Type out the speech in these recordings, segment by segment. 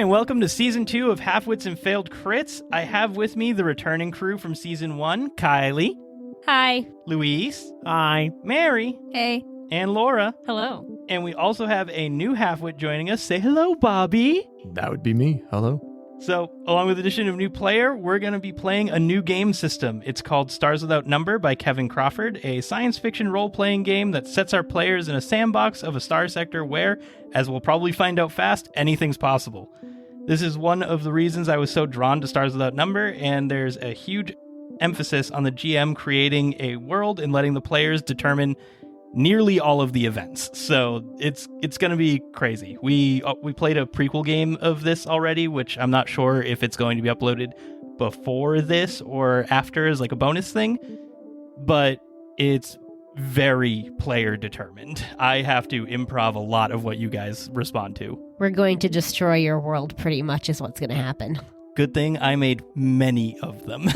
and welcome to Season 2 of Halfwits and Failed Crits. I have with me the returning crew from Season 1, Kylie. Hi. Luis. Hi. Mary. Hey. And Laura. Hello. And we also have a new Halfwit joining us. Say hello, Bobby. That would be me. Hello. So, along with the addition of new player, we're going to be playing a new game system. It's called Stars Without Number by Kevin Crawford, a science fiction role-playing game that sets our players in a sandbox of a star sector where, as we'll probably find out fast, anything's possible. This is one of the reasons I was so drawn to Stars Without Number, and there's a huge emphasis on the GM creating a world and letting the players determine nearly all of the events. So it's going to be crazy. We played a prequel game of this already, which I'm not sure if it's going to be uploaded before this or after as like a bonus thing, but it's very player determined. I have to improv a lot of what you guys respond to. We're going to destroy your world pretty much is what's going to happen. Good thing I made many of them.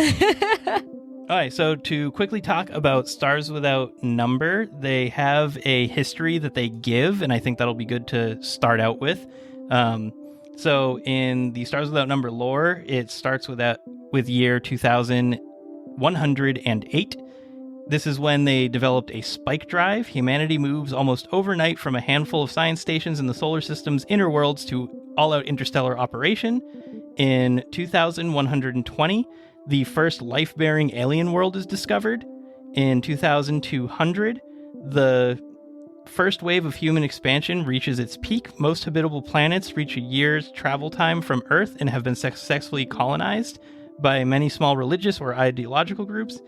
All right, so to quickly talk about Stars Without Number, they have a history that they give, and I think that'll be good to start out with. So in the Stars Without Number lore, it starts with year 2108. This is when they developed a spike drive. Humanity moves almost overnight from a handful of science stations in the solar system's inner worlds to all-out interstellar operation. In 2120, the first life-bearing alien world is discovered. In 2200, the first wave of human expansion reaches its peak. Most habitable planets reach a year's travel time from Earth and have been successfully colonized by many small religious or ideological groups.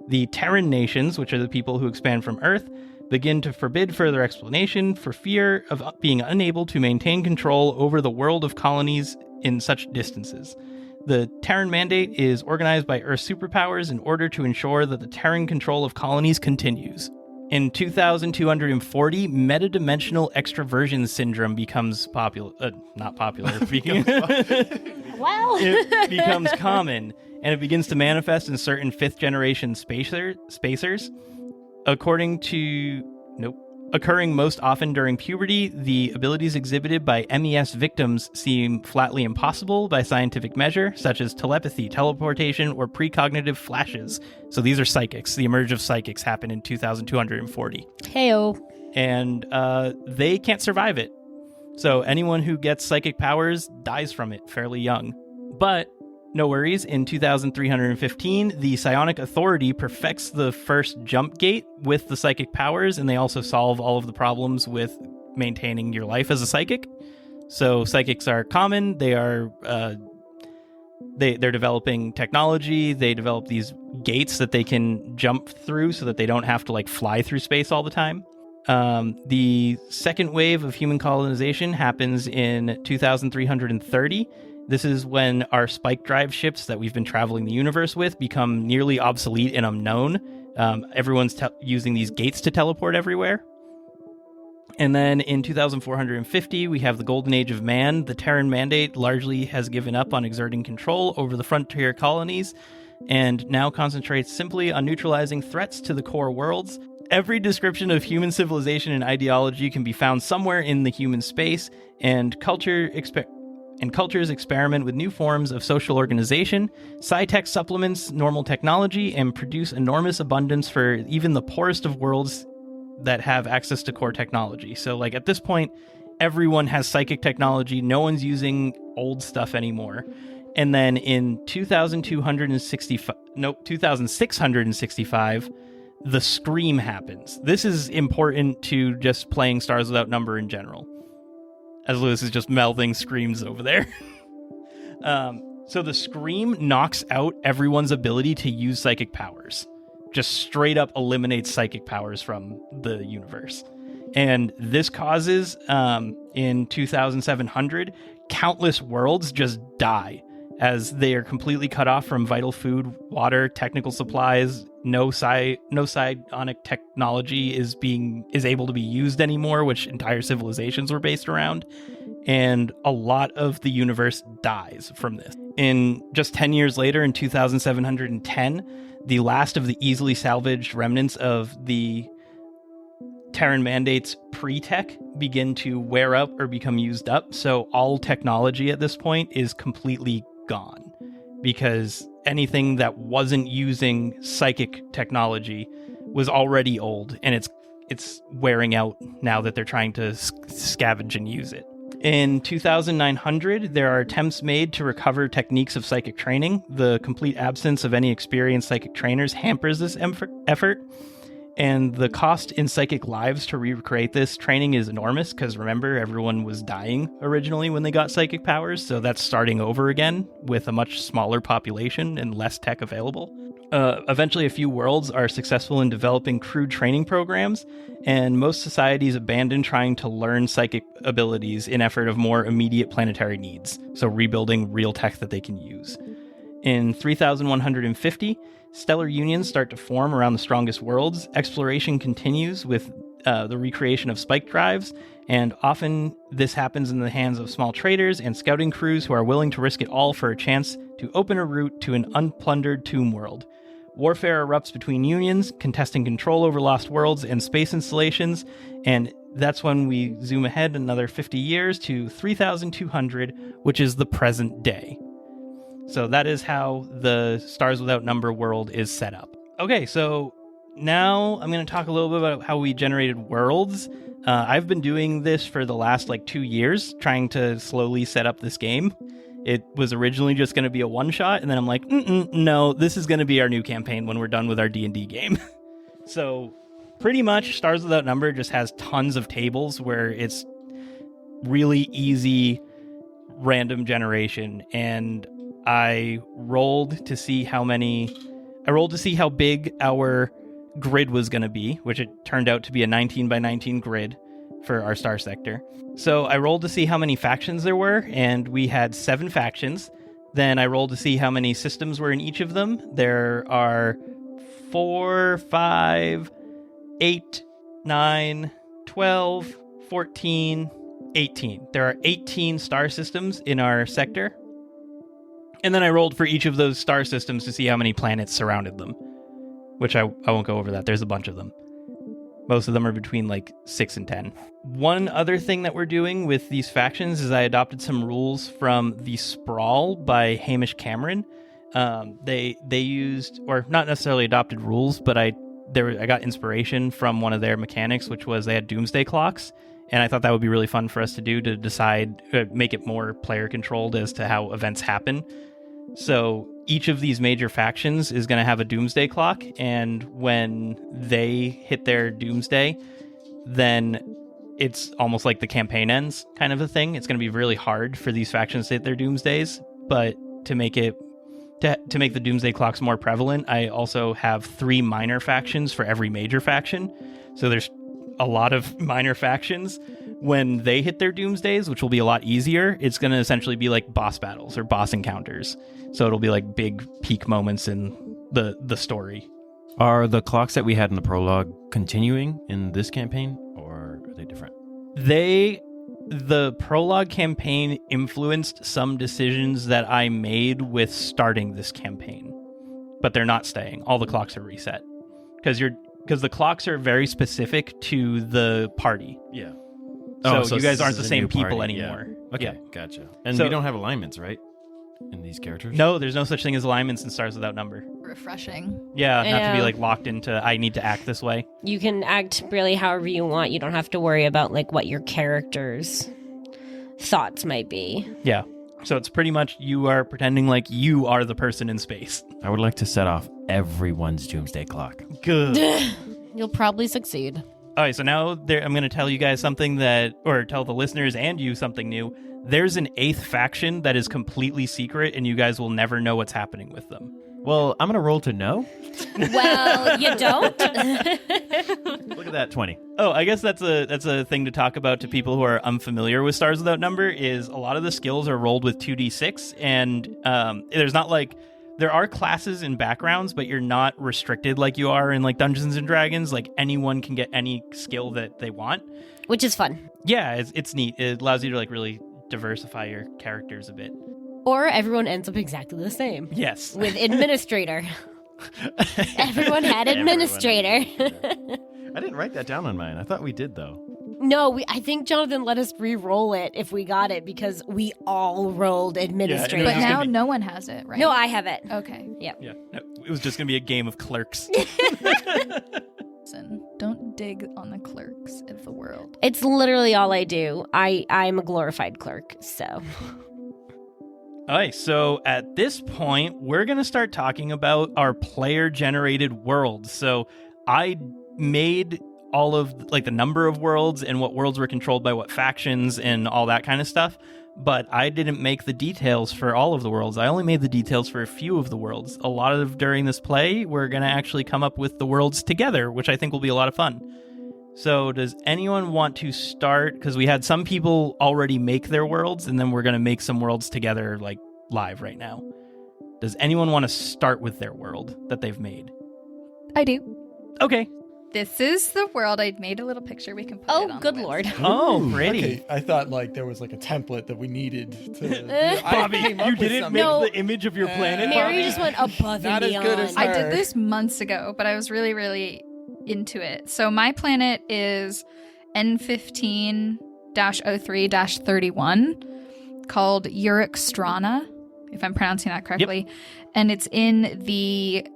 The Terran nations, which are the people who expand from Earth, begin to forbid further explanation for fear of being unable to maintain control over the world of colonies in such distances. The Terran Mandate is organized by Earth superpowers in order to ensure that the Terran control of colonies continues. In 2240, metadimensional extroversion syndrome becomes popular. Not popular. It becomes common, and it begins to manifest in certain fifth-generation spacers. Occurring most often during puberty, the abilities exhibited by MES victims seem flatly impossible by scientific measure, such as telepathy, teleportation, or precognitive flashes. So these are psychics. The emerge of psychics happened in 2240. Heyo. And they can't survive it. So anyone who gets psychic powers dies from it fairly young. But no worries, in 2315, the Psionic Authority perfects the first jump gate with the psychic powers, and they also solve all of the problems with maintaining your life as a psychic. So psychics are common, they're developing technology, they develop these gates that they can jump through so that they don't have to fly through space all the time. The second wave of human colonization happens in 2330. This is when our spike drive ships that we've been traveling the universe with become nearly obsolete and unknown. Everyone's using these gates to teleport everywhere. And then in 2450, we have the Golden Age of Man. The Terran Mandate largely has given up on exerting control over the frontier colonies and now concentrates simply on neutralizing threats to the core worlds. Every description of human civilization and ideology can be found somewhere in the human space, and cultures experiment with new forms of social organization. Sci-tech supplements normal technology and produce enormous abundance for even the poorest of worlds that have access to core technology. So at this point, everyone has psychic technology. No one's using old stuff anymore. And then in 2665, the Scream happens. This is important to just playing Stars Without Number in general, as Lewis is just melding screams over there. So the Scream knocks out everyone's ability to use psychic powers. Just straight up eliminates psychic powers from the universe. And this causes, in 2700, countless worlds just die, as they are completely cut off from vital food, water, technical supplies. No psionic technology is able to be used anymore, which entire civilizations were based around. And a lot of the universe dies from this. In just 10 years later, in 2710, the last of the easily salvaged remnants of the Terran mandates pre-tech begin to wear up or become used up. So all technology at this point is completely gone, because anything that wasn't using psychic technology was already old, and it's wearing out now that they're trying to scavenge and use it. In 2900, there are attempts made to recover techniques of psychic training. The complete absence of any experienced psychic trainers hampers this effort, and the cost in psychic lives to recreate this training is enormous, because remember, everyone was dying originally when they got psychic powers, so that's starting over again with a much smaller population and less tech available. Eventually, a few worlds are successful in developing crude training programs, and most societies abandon trying to learn psychic abilities in effort of more immediate planetary needs, so rebuilding real tech that they can use. In 3150, stellar unions start to form around the strongest worlds. Exploration continues with the recreation of spike drives, and often this happens in the hands of small traders and scouting crews who are willing to risk it all for a chance to open a route to an unplundered tomb world. Warfare erupts between unions, contesting control over lost worlds and space installations, and that's when we zoom ahead another 50 years to 3200, which is the present day. So that is how the Stars Without Number world is set up. Okay, so now I'm going to talk a little bit about how we generated worlds. I've been doing this for the last 2 years, trying to slowly set up this game. It was originally just going to be a one-shot, and then I'm like, no, this is going to be our new campaign when we're done with our D&D game. So pretty much Stars Without Number just has tons of tables where it's really easy random generation, and I rolled to see how big our grid was going to be, which it turned out to be a 19 by 19 grid for our star sector. So I rolled to see how many factions there were, and we had 7 factions. Then I rolled to see how many systems were in each of them. There are 4, 5, 8, 9, 12, 14, 18. There are 18 star systems in our sector. And then I rolled for each of those star systems to see how many planets surrounded them, which I won't go over that. There's a bunch of them. Most of them are between 6 and 10. One other thing that we're doing with these factions is I adopted some rules from The Sprawl by Hamish Cameron. They used, or not necessarily adopted rules, but I got inspiration from one of their mechanics, which was they had doomsday clocks. And I thought that would be really fun for us to do, to decide, make it more player controlled as to how events happen. So each of these major factions is going to have a doomsday clock, and when they hit their doomsday, then it's almost like the campaign ends kind of a thing. It's going to be really hard for these factions to hit their doomsdays, but to make the doomsday clocks more prevalent, I also have 3 minor factions for every major faction. So there's a lot of minor factions. When they hit their doomsdays, which will be a lot easier, it's going to essentially be like boss battles or boss encounters. So it'll be like big peak moments in the story. Are the clocks that we had in the prologue continuing in this campaign, or are they different? The prologue campaign influenced some decisions that I made with starting this campaign, but they're not staying. All the clocks are reset because the clocks are very specific to the party. Yeah. So you guys aren't the same people anymore. Yeah. Okay, yeah. Gotcha. And we don't have alignments, right? In these characters? No, there's no such thing as alignments in Stars Without Number. Refreshing. Yeah, not to be locked into, I need to act this way. You can act really however you want. You don't have to worry about what your character's thoughts might be. Yeah. So it's pretty much you are pretending like you are the person in space. I would like to set off everyone's doomsday clock. Good. You'll probably succeed. All right, so now I'm going to tell you guys something or tell the listeners and you something new. There's an 8th faction that is completely secret, and you guys will never know what's happening with them. Well, I'm going to roll to know. Well, you don't. Look at that, 20. Oh, I guess that's a thing to talk about to people who are unfamiliar with Stars Without Number, is a lot of the skills are rolled with 2d6, and there's not there are classes and backgrounds, but you're not restricted like you are in Dungeons and Dragons. Anyone can get any skill that they want, which is fun. Yeah, it's neat. It allows you to really diversify your characters a bit. Or everyone ends up exactly the same. Yes, with administrator. Everyone had administrator. I I didn't write that down on mine. I thought we did, though. No, I think Jonathan let us re-roll it if we got it because we all rolled administrative. But just now gonna be- no one has it, right? No, I have it. Okay. Yeah, no, it was just going to be a game of clerks. Listen, don't dig on the clerks of the world. It's literally all I do. I'm a glorified clerk, so. All right, so at this point, we're going to start talking about our player-generated worlds. So I made all of like the number of worlds and what worlds were controlled by what factions and all that kind of stuff, but I didn't make the details for all of the worlds. I only made the details for a few of the worlds. A lot of during this play, we're going to actually come up with the worlds together, which I think will be a lot of fun. So does anyone want to start? Because we had some people already make their worlds, and then we're going to make some worlds together like live right now. Does anyone want to start with their world that they've made? I do. Okay. This is the world. I made a little picture. We can put it on Oh, good the lord. website. Oh, pretty. Okay, I thought like there was like a template that we needed to. Bobby, came up you with didn't something. make No. the image of your planet, Mary Bobby? just went above Not and as beyond. good as I her. did this months ago, but I was really, really into it. So my planet is N15-03-31 called Urikstrana, if I'm pronouncing that correctly. And it's in the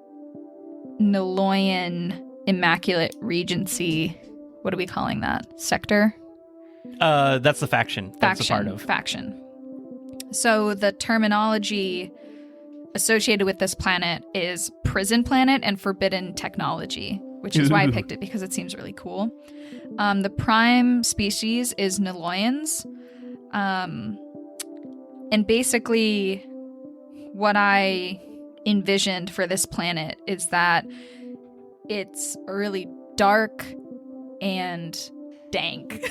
Niloyan Immaculate Regency. What are we calling that? Sector? That's the faction. That's a part of. Faction. So the terminology associated with this planet is prison planet and forbidden technology, which is why I picked it because it seems really cool. The prime species is Niloyans. And basically what I envisioned for this planet is that it's really dark and dank.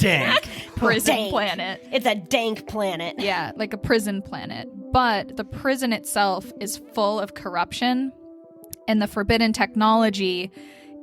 Dank. Prison Dank. planet. It's a dank planet. Yeah, like a prison planet. But the prison itself is full of corruption, and the forbidden technology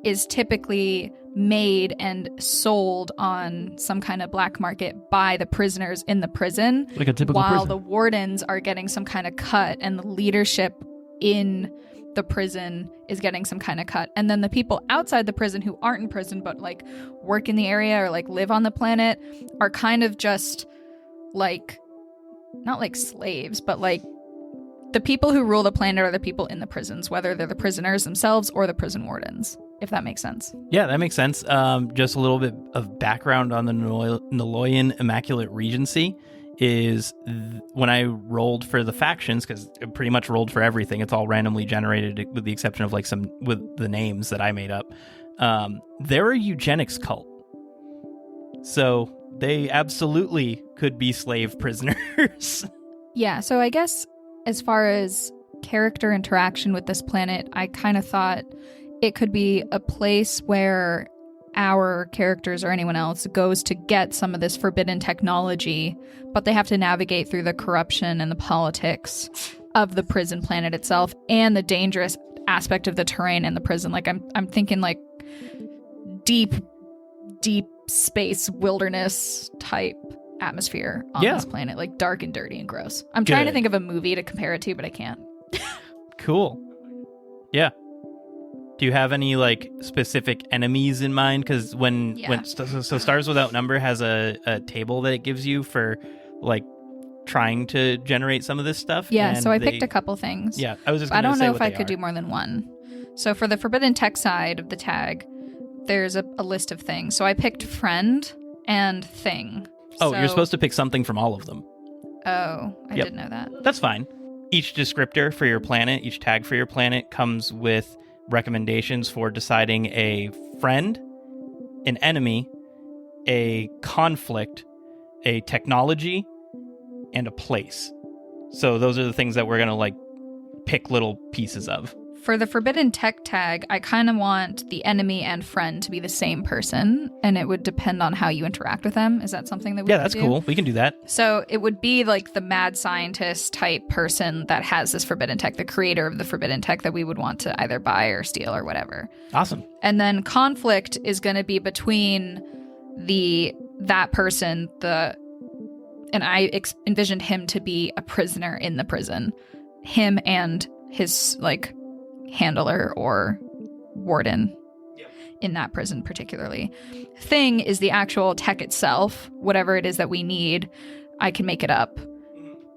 is typically made and sold on some kind of black market by the prisoners in the prison, Like a typical while prison. the wardens are getting some kind of cut, and the leadership in the prison is getting some kind of cut. And then the people outside the prison who aren't in prison but like work in the area or like live on the planet are kind of just like, not like slaves, but like the people who rule the planet are the people in the prisons, whether they're the prisoners themselves or the prison wardens, if that makes sense. Yeah, that makes sense. Just a little bit of background on the Niloyan Immaculate Regency is when I rolled for the factions, because I pretty much rolled for everything. It's all randomly generated with the exception of like some with the names that I made up. They're a eugenics cult. So they absolutely could be slave prisoners. Yeah, so I guess as far as character interaction with this planet, I kind of thought it could be a place where our characters or anyone else goes to get some of this forbidden technology, but they have to navigate through the corruption and the politics of the prison planet itself and the dangerous aspect of the terrain in the prison. Like I'm thinking like deep space wilderness type atmosphere on Yeah. this planet, like dark and dirty and gross. I'm trying to Good. think of a movie to compare it to, but I can't. Cool. Yeah. Do you have any like specific enemies in mind? Because when so Stars Without Number has a table that it gives you for like trying to generate some of this stuff. Yeah, and so I picked a couple things. Yeah, I was just. I Gonna don't say know what if I they could are. do more than one. So for the forbidden tech side of the tag, there's a list of things. So I picked friend and thing. Oh, you're So- supposed to pick something from all of them. Oh, I Yep. didn't know that. That's fine. Each descriptor for your planet, each tag for your planet comes with recommendations for deciding a friend, an enemy, a conflict, a technology, and a place. So those are the things that we're going to like pick little pieces of. For the forbidden tech tag, I kind of want the enemy and friend to be the same person, and it would depend on how you interact with them. Is that something that we Yeah, could that's do? cool. We can do that. So it would be like the mad scientist type person that has this forbidden tech, the creator of the forbidden tech that we would want to either buy or steal or whatever. Awesome. And then conflict is going to be between that person, and I envisioned him to be a prisoner in the prison, him and his like handler or warden. in that prison particularly. Thing is the actual tech itself. Whatever it is that we need, I can make it up.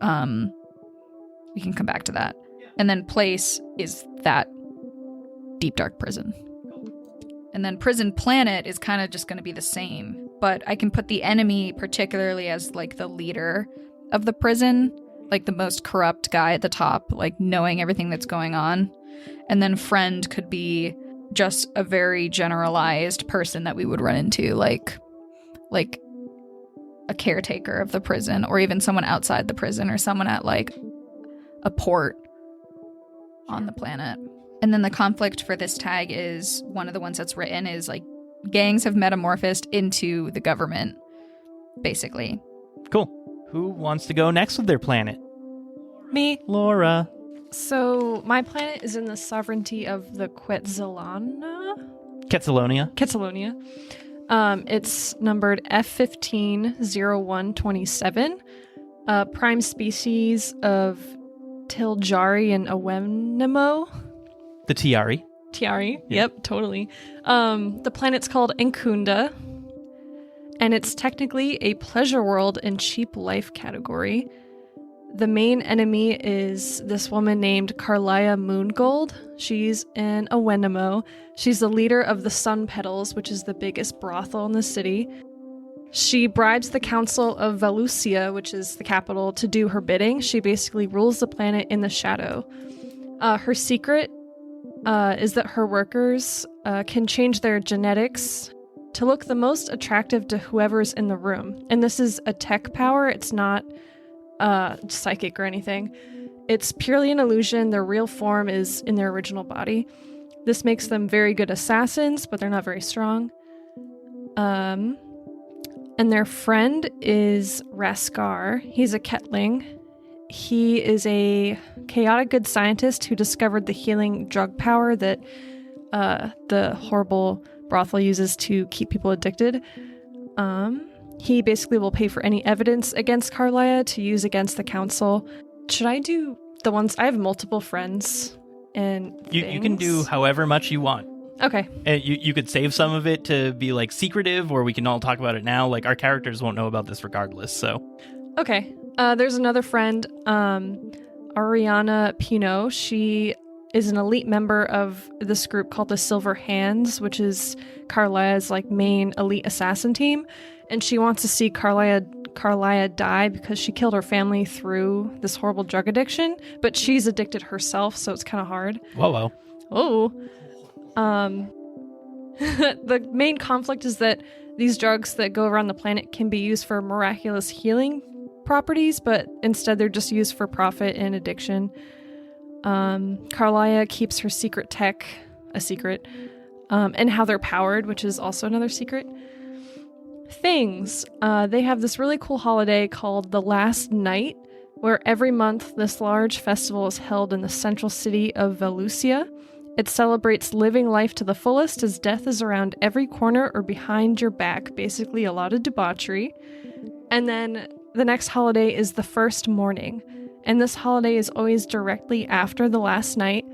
We can come back to that. And then place is that deep dark prison. And then prison planet is kind of just going to be the same, but I can put the enemy particularly as like the leader of the prison, like the most corrupt guy at the top, like knowing everything that's going on. And then friend could be just a very generalized person that we would run into, like a caretaker of the prison, or even someone outside the prison, or someone at like a port on the planet. And then the conflict for this tag is one of the ones that's written is like gangs have metamorphosed into the government, basically. Cool. Who wants to go next with their planet? Me. Laura. So my planet is in the sovereignty of the Quetzalcoatl. Quetzalonia. It's numbered F150127. Prime species of Tiljari and Awenemo. The Tiari. Tiari. Yep, totally. The planet's called Enkunda, and it's technically a pleasure world and cheap life category. The main enemy is this woman named Carlia Moongold. She's an Awenemo. She's the leader of the Sun Petals, which is the biggest brothel in the city. She bribes the Council of Valusia, which is the capital, to do her bidding. She basically rules the planet in the shadow. Her secret is that her workers can change their genetics to look the most attractive to whoever's in the room. And this is a tech power. It's not psychic or anything. It's purely an illusion. Their real form is in their original body. This makes them very good assassins, but they're not very strong. And their friend is Raskar. He's a Ketling. He is a chaotic good scientist who discovered the healing drug power that the horrible brothel uses to keep people addicted. He basically will pay for any evidence against Carlia to use against the council. Should I do the ones? I have multiple friends and You can do however much you want. Okay. And you could save some of it to be like secretive, or we can all talk about it now. Like our characters won't know about this regardless, so. Okay. There's another friend, Ariana Pino. She is an elite member of this group called the Silver Hands, which is Carlia's like main elite assassin team. And she wants to see Carlia die because she killed her family through this horrible drug addiction, but she's addicted herself, so it's kind of hard. Whoa. Oh. The main conflict is that these drugs that go around the planet can be used for miraculous healing properties, but instead they're just used for profit and addiction. Carlia keeps her secret tech a secret, and how they're powered, which is also another secret. Things. They have this really cool holiday called the Last Night, where every month this large festival is held in the central city of Valusia. It celebrates living life to the fullest as death is around every corner or behind your back, basically a lot of debauchery. And then the next holiday is the First Morning, and this holiday is always directly after the last night.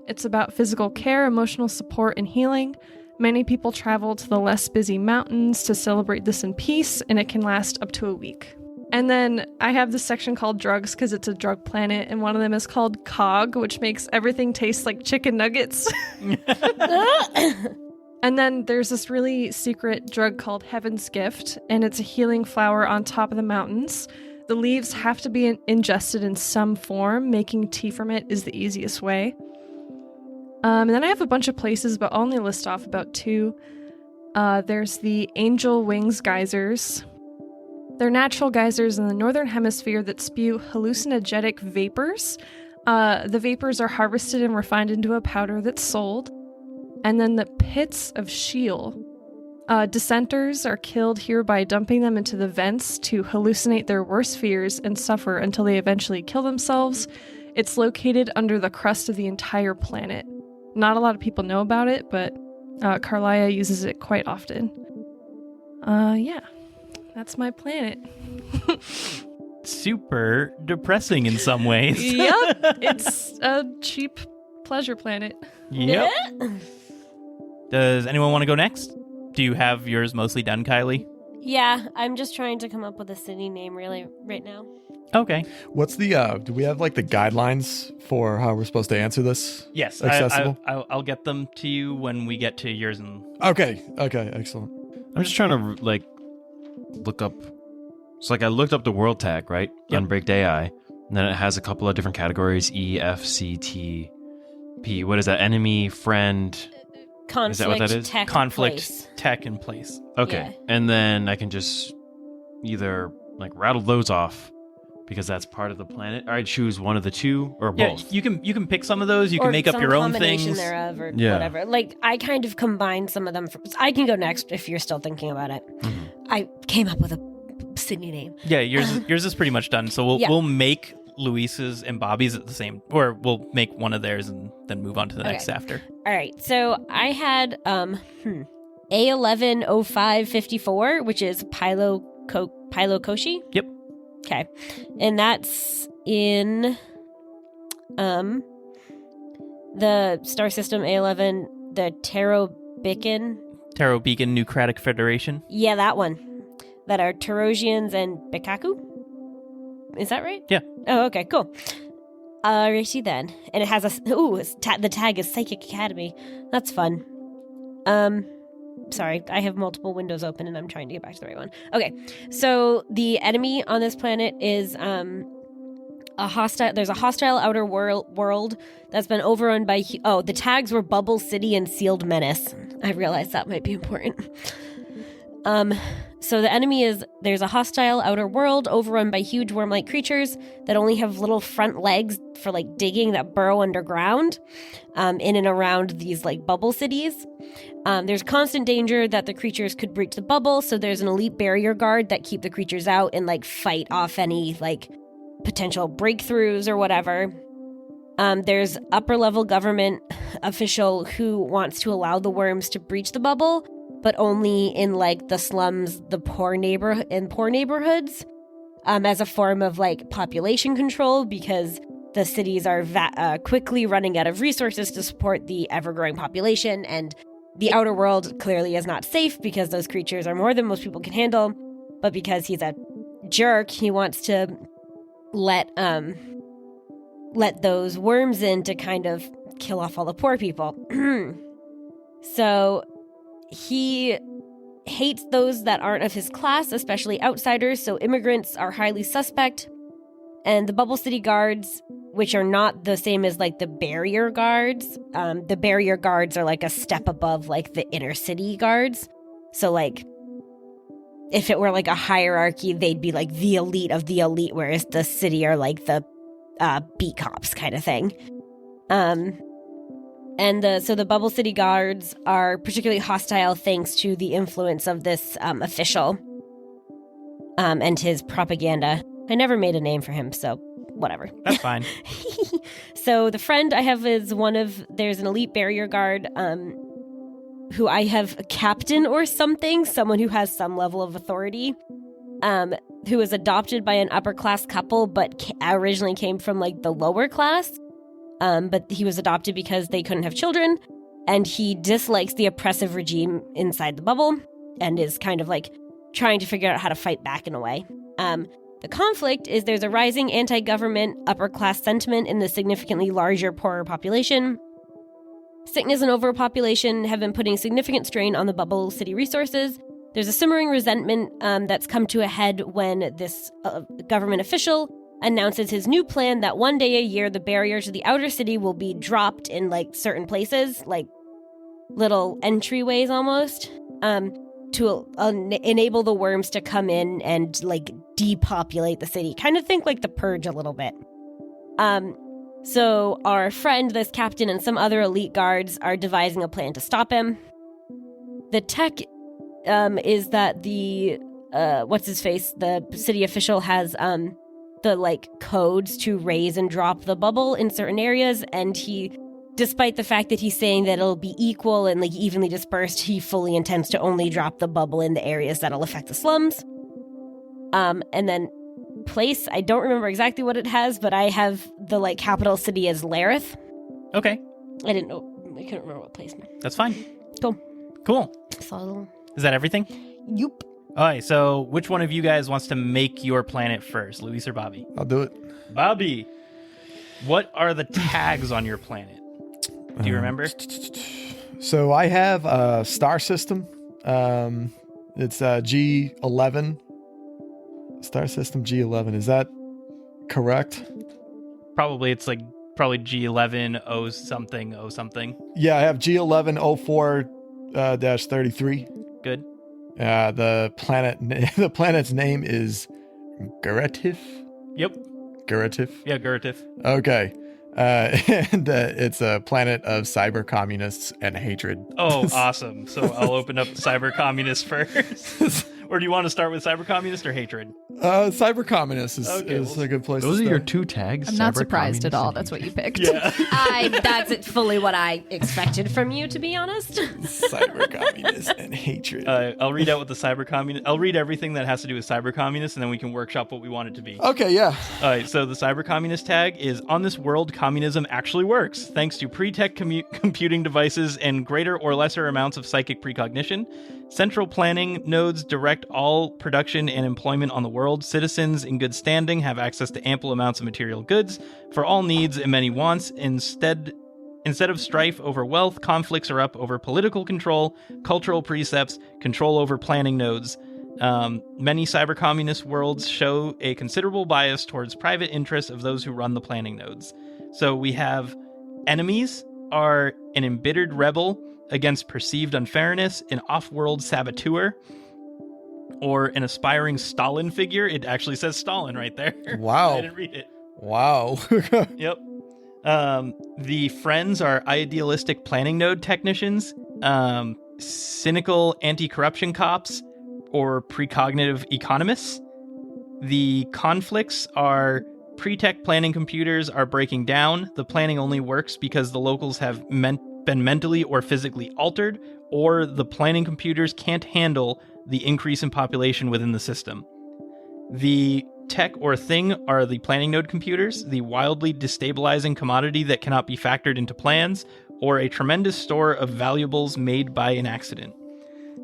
It's about physical care, emotional support, and healing. Many people travel to the less busy mountains to celebrate this in peace, and it can last up to a week. And then I have this section called drugs because it's a drug planet, and one of them is called Cog, which makes everything taste like chicken nuggets. And then there's this really secret drug called Heaven's Gift, and it's a healing flower on top of the mountains. The leaves have to be ingested in some form. Making tea from it is the easiest way. And then I have a bunch of places, but I'll only list off about 2. There's the Angel Wings Geysers. They're natural geysers in the northern hemisphere that spew hallucinogenic vapors. The vapors are harvested and refined into a powder that's sold. And then the Pits of Sheol. Dissenters are killed here by dumping them into the vents to hallucinate their worst fears and suffer until they eventually kill themselves. It's located under the crust of the entire planet. Not a lot of people know about it, but Carlia uses it quite often. Yeah, that's my planet. Super depressing in some ways. Yep, it's a cheap pleasure planet. Yep. Does anyone want to go next? Do you have yours mostly done, Kylie? Yeah, I'm just trying to come up with a city name really right now. Okay. What's the, do we have like the guidelines for how we're supposed to answer this? Yes, Accessible? I'll get them to you when we get to yours. And Okay, excellent. I'm just trying to like look up. So like I looked up the world tag, right? Yep. Unbreaked AI. And then it has a couple of different categories: E, F, C, T, P. What is that? Enemy, friend. Conflict, Is that what that is? tech, conflict, place. tech, and place. Okay. Yeah. And then I can just either like rattle those off because that's part of the planet, or I choose one of the two or both. Yeah, you can pick some of those. You Or can make up some your own combination things. thereof or Yeah. whatever. Like, I kind of combined some of them. I can go next if you're still thinking about it. Mhm. I came up with a city name. Yeah, yours is pretty much done. So we'll make Luis's and Bobby's at the same, or we'll make one of theirs and then move on to the next after. All right. So I had A110554, which is Pilokoshi. Yep. Okay. And that's in the star system A11, the Taro Beacon. Taro Beacon Nucratic Federation. Yeah, that one. That are Tarosians and Bikaku. Is that right? Yeah. Oh, okay, cool. Alrighty then. And it has the tag is Psychic Academy. That's fun. Sorry, I have multiple windows open and I'm trying to get back to the right one. Okay, so the enemy on this planet is there's a hostile outer world that's been overrun by the tags were Bubble City and Sealed Menace. I realized that might be important. So the enemy is, there's a hostile outer world overrun by huge worm-like creatures that only have little front legs for like digging that burrow underground in and around these like bubble cities. There's constant danger that the creatures could breach the bubble, so there's an elite barrier guard that keep the creatures out and like fight off any like potential breakthroughs or whatever. There's upper level government official who wants to allow the worms to breach the bubble, but only in like the slums, the poor neighborhoods, as a form of like population control, because the cities are quickly running out of resources to support the ever-growing population, and the outer world clearly is not safe because those creatures are more than most people can handle. But because he's a jerk, he wants to let those worms in to kind of kill off all the poor people. So he hates those that aren't of his class, especially outsiders, so immigrants are highly suspect. And the Bubble City guards, which are not the same as like the barrier guards, the barrier guards are like a step above like the inner city guards. So like if it were like a hierarchy, they'd be like the elite of the elite, whereas the city are like the beat cops kind of thing. So the Bubble City guards are particularly hostile thanks to the influence of this official and his propaganda. I never made a name for him, so whatever. That's fine. So the friend I have is there's an elite barrier guard who I have a captain or something, someone who has some level of authority, who was adopted by an upper class couple, but originally came from like the lower class. But he was adopted because they couldn't have children, and he dislikes the oppressive regime inside the bubble and is kind of like trying to figure out how to fight back in a way. The conflict is there's a rising anti-government upper-class sentiment in the significantly larger, poorer population. Sickness and overpopulation have been putting significant strain on the Bubble City resources. There's a simmering resentment that's come to a head when this government official announces his new plan that one day a year the barrier to the outer city will be dropped in like certain places, like little entryways almost, to enable the worms to come in and like depopulate the city. Kind of think like the Purge a little bit. So our friend, this captain, and some other elite guards are devising a plan to stop him. The tech is that the the city official has the like codes to raise and drop the bubble in certain areas, and he, despite the fact that he's saying that it'll be equal and like evenly dispersed, he fully intends to only drop the bubble in the areas that'll affect the slums. And then place, I don't remember exactly what it has, but I have the like capital city as Lareth. Okay, I couldn't remember what place. that's fine. Cool. So, Is that everything? yoop. All right, so which one of you guys wants to make your planet first, Luis or Bobby? I'll do it. Bobby, what are the tags on your planet? Do you remember? So I have a star system. It's G11. Star system G11. Is that correct? Probably it's like G11 O something O something. Yeah, I have G11 04 33. Good. The planet's name is Guratif. Yep. Guratif. Yeah, Guratif. Okay. And it's a planet of cyber communists and hatred. Oh, awesome. So I'll open up cyber communist first. Or do you want to start with cyber communist or hatred? Cyber communist is Okay, well, a good place Those to are start. your two tags. I'm not cyber surprised at communist all. and That's what you hatred. picked. Yeah. That's fully what I expected from you, to be honest. Cyber communist and hatred. I'll read out what the cyber communist. I'll read everything that has to do with cyber communist, and then we can workshop what we want it to be. Okay, yeah. All right, so the cyber communist tag is on this world, communism actually works thanks to pre-tech computing devices and greater or lesser amounts of psychic precognition. Central planning nodes direct all production and employment on the world. Citizens in good standing have access to ample amounts of material goods for all needs and many wants. Instead of strife over wealth, conflicts are up over political control, cultural precepts, control over planning nodes. Many cyber-communist worlds show a considerable bias towards private interests of those who run the planning nodes. So we have enemies are an embittered rebel against perceived unfairness, an off-world saboteur, or an aspiring Stalin figure. It actually says Stalin right there. Wow. I didn't read it. Wow. Yep. The friends are idealistic planning node technicians, cynical anti-corruption cops, or precognitive economists. The conflicts are pre-tech planning computers are breaking down. The planning only works because the locals have been mentally or physically altered, or the planning computers can't handle the increase in population within the system. The tech or thing are the planning node computers, the wildly destabilizing commodity that cannot be factored into plans, or a tremendous store of valuables made by an accident.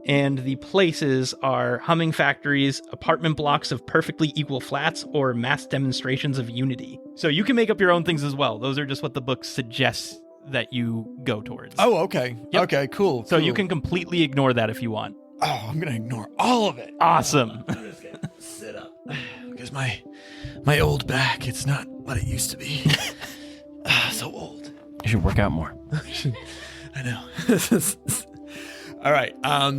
And the places are humming factories, apartment blocks of perfectly equal flats, or mass demonstrations of unity. So you can make up your own things as well. Those are just what the book suggests that you go towards. Oh, okay. Yep. Okay, cool. So cool. you can completely ignore that if you want. Oh, I'm gonna ignore all of it. Awesome. I'm just gonna sit up because my old back, it's not what it used to be. So old. You should work out more. I know. All right.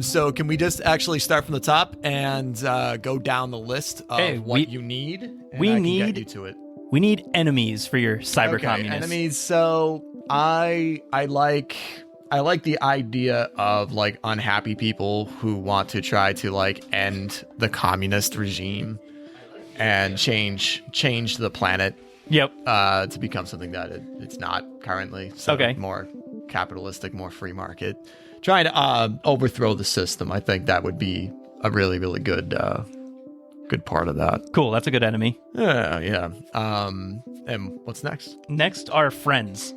So can we just actually start from the top and go down the list of what you need? And we I can need- get you to it. We need enemies for your cyber communists. Enemies. So I like the idea of like unhappy people who want to try to like end the communist regime and change the planet Yep. to become something that it's not currently. So Okay. more capitalistic, more free market. Trying to overthrow the system. I think that would be a really, really good part of that. Cool. That's a good enemy. Yeah. And what's next? Next are friends.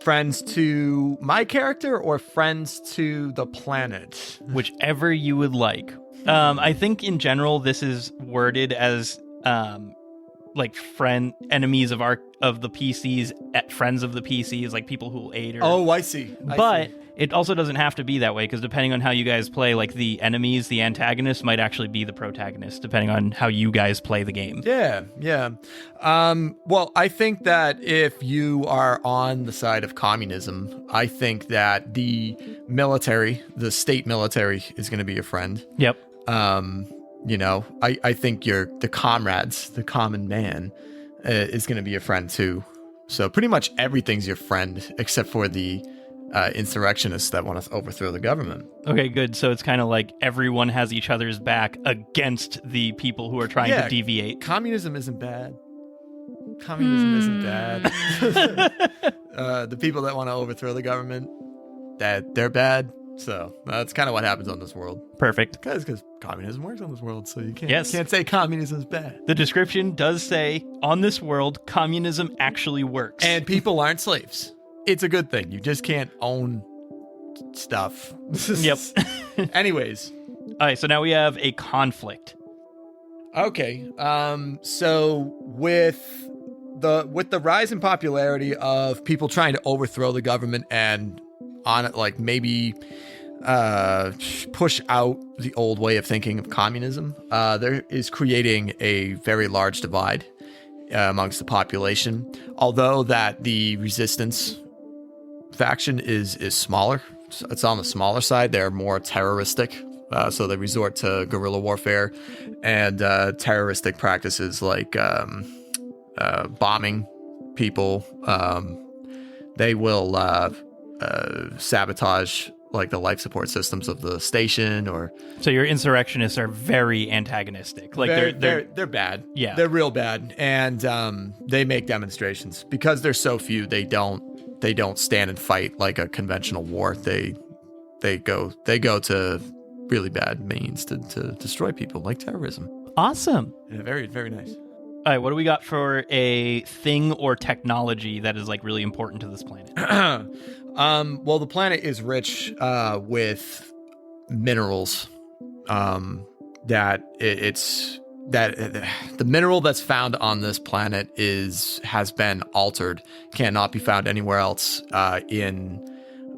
Friends to my character or friends to the planet? Whichever you would like. I think in general this is worded as like enemies of the PCs, friends of the PCs, like people who will aid or. Oh, I see. But it also doesn't have to be that way, because depending on how you guys play, like the enemies, the antagonists might actually be the protagonists, depending on how you guys play the game. Yeah. Well, I think that if you are on the side of communism, I think that the military, the state military, is going to be a friend. Yep. I think the comrades, the common man, is going to be a friend too. So pretty much everything's your friend except for the insurrectionists that want to overthrow the government. Okay, good. So it's kind of like everyone has each other's back against the people who are trying to deviate. Communism isn't bad. Communism isn't bad. The people that want to overthrow the government, they're bad. So that's kind of what happens on this world. Perfect. Because communism works on this world, so you can't Yes. say communism is bad. The description does say, on this world, communism actually works. And people aren't slaves. It's a good thing. You just can't own stuff. Yep. Anyways. All right, so now we have a conflict. Okay. So with the rise in popularity of people trying to overthrow the government and on it, like maybe push out the old way of thinking of communism, there is creating a very large divide amongst the population. Although that the resistance faction is smaller, it's on the smaller side. They're more terroristic. So they resort to guerrilla warfare and terroristic practices like bombing people. They will sabotage like the life support systems of the station, or So your insurrectionists are very antagonistic. Like they're bad. Yeah. They're real bad, and they make demonstrations because they're so few. They don't stand and fight like a conventional war. They go to really bad means to destroy people, like terrorism. awesome. Yeah, very, very nice. All right, what do we got for a thing or technology that is like really important to this planet? Well, the planet is rich with minerals. The mineral that's found on this planet has been altered, cannot be found anywhere else in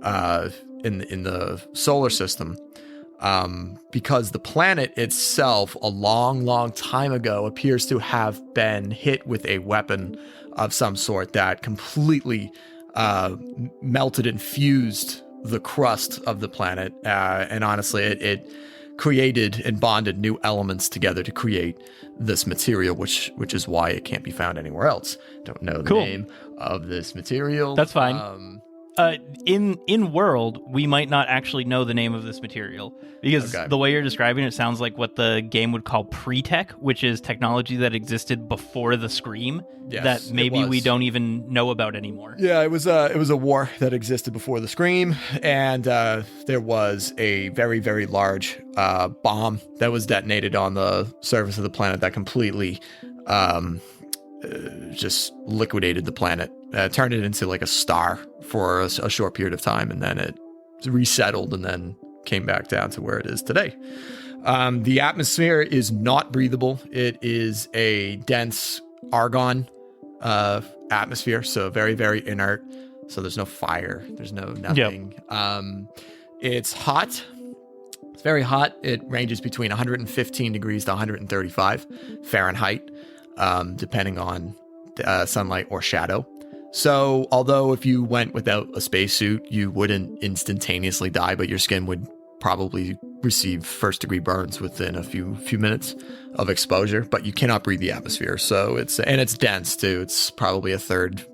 the solar system. Because the planet itself, a long, long time ago, appears to have been hit with a weapon of some sort that completely melted and fused the crust of the planet. And honestly, it created and bonded new elements together to create this material, which is why it can't be found anywhere else. Don't know the name of this material. That's fine. In world, we might not actually know the name of this material because the way you're describing it sounds like what the game would call pre-tech, which is technology that existed before the Scream that maybe we don't even know about anymore. Yeah, it was a war that existed before the Scream, and there was a very, very large bomb that was detonated on the surface of the planet that completely just liquidated the planet, turned it into like a star for a short period of time, and then it resettled and then came back down to where it is today. The atmosphere is not breathable. It is a dense argon atmosphere, so very, very inert. So there's no fire, there's no nothing. Yep. It's hot. It's very hot. It ranges between 115 degrees to 135 Fahrenheit. Depending on sunlight or shadow. So, although if you went without a spacesuit, you wouldn't instantaneously die, but your skin would probably receive first-degree burns within a few minutes of exposure. But you cannot breathe the atmosphere, so it's dense too. It's probably a third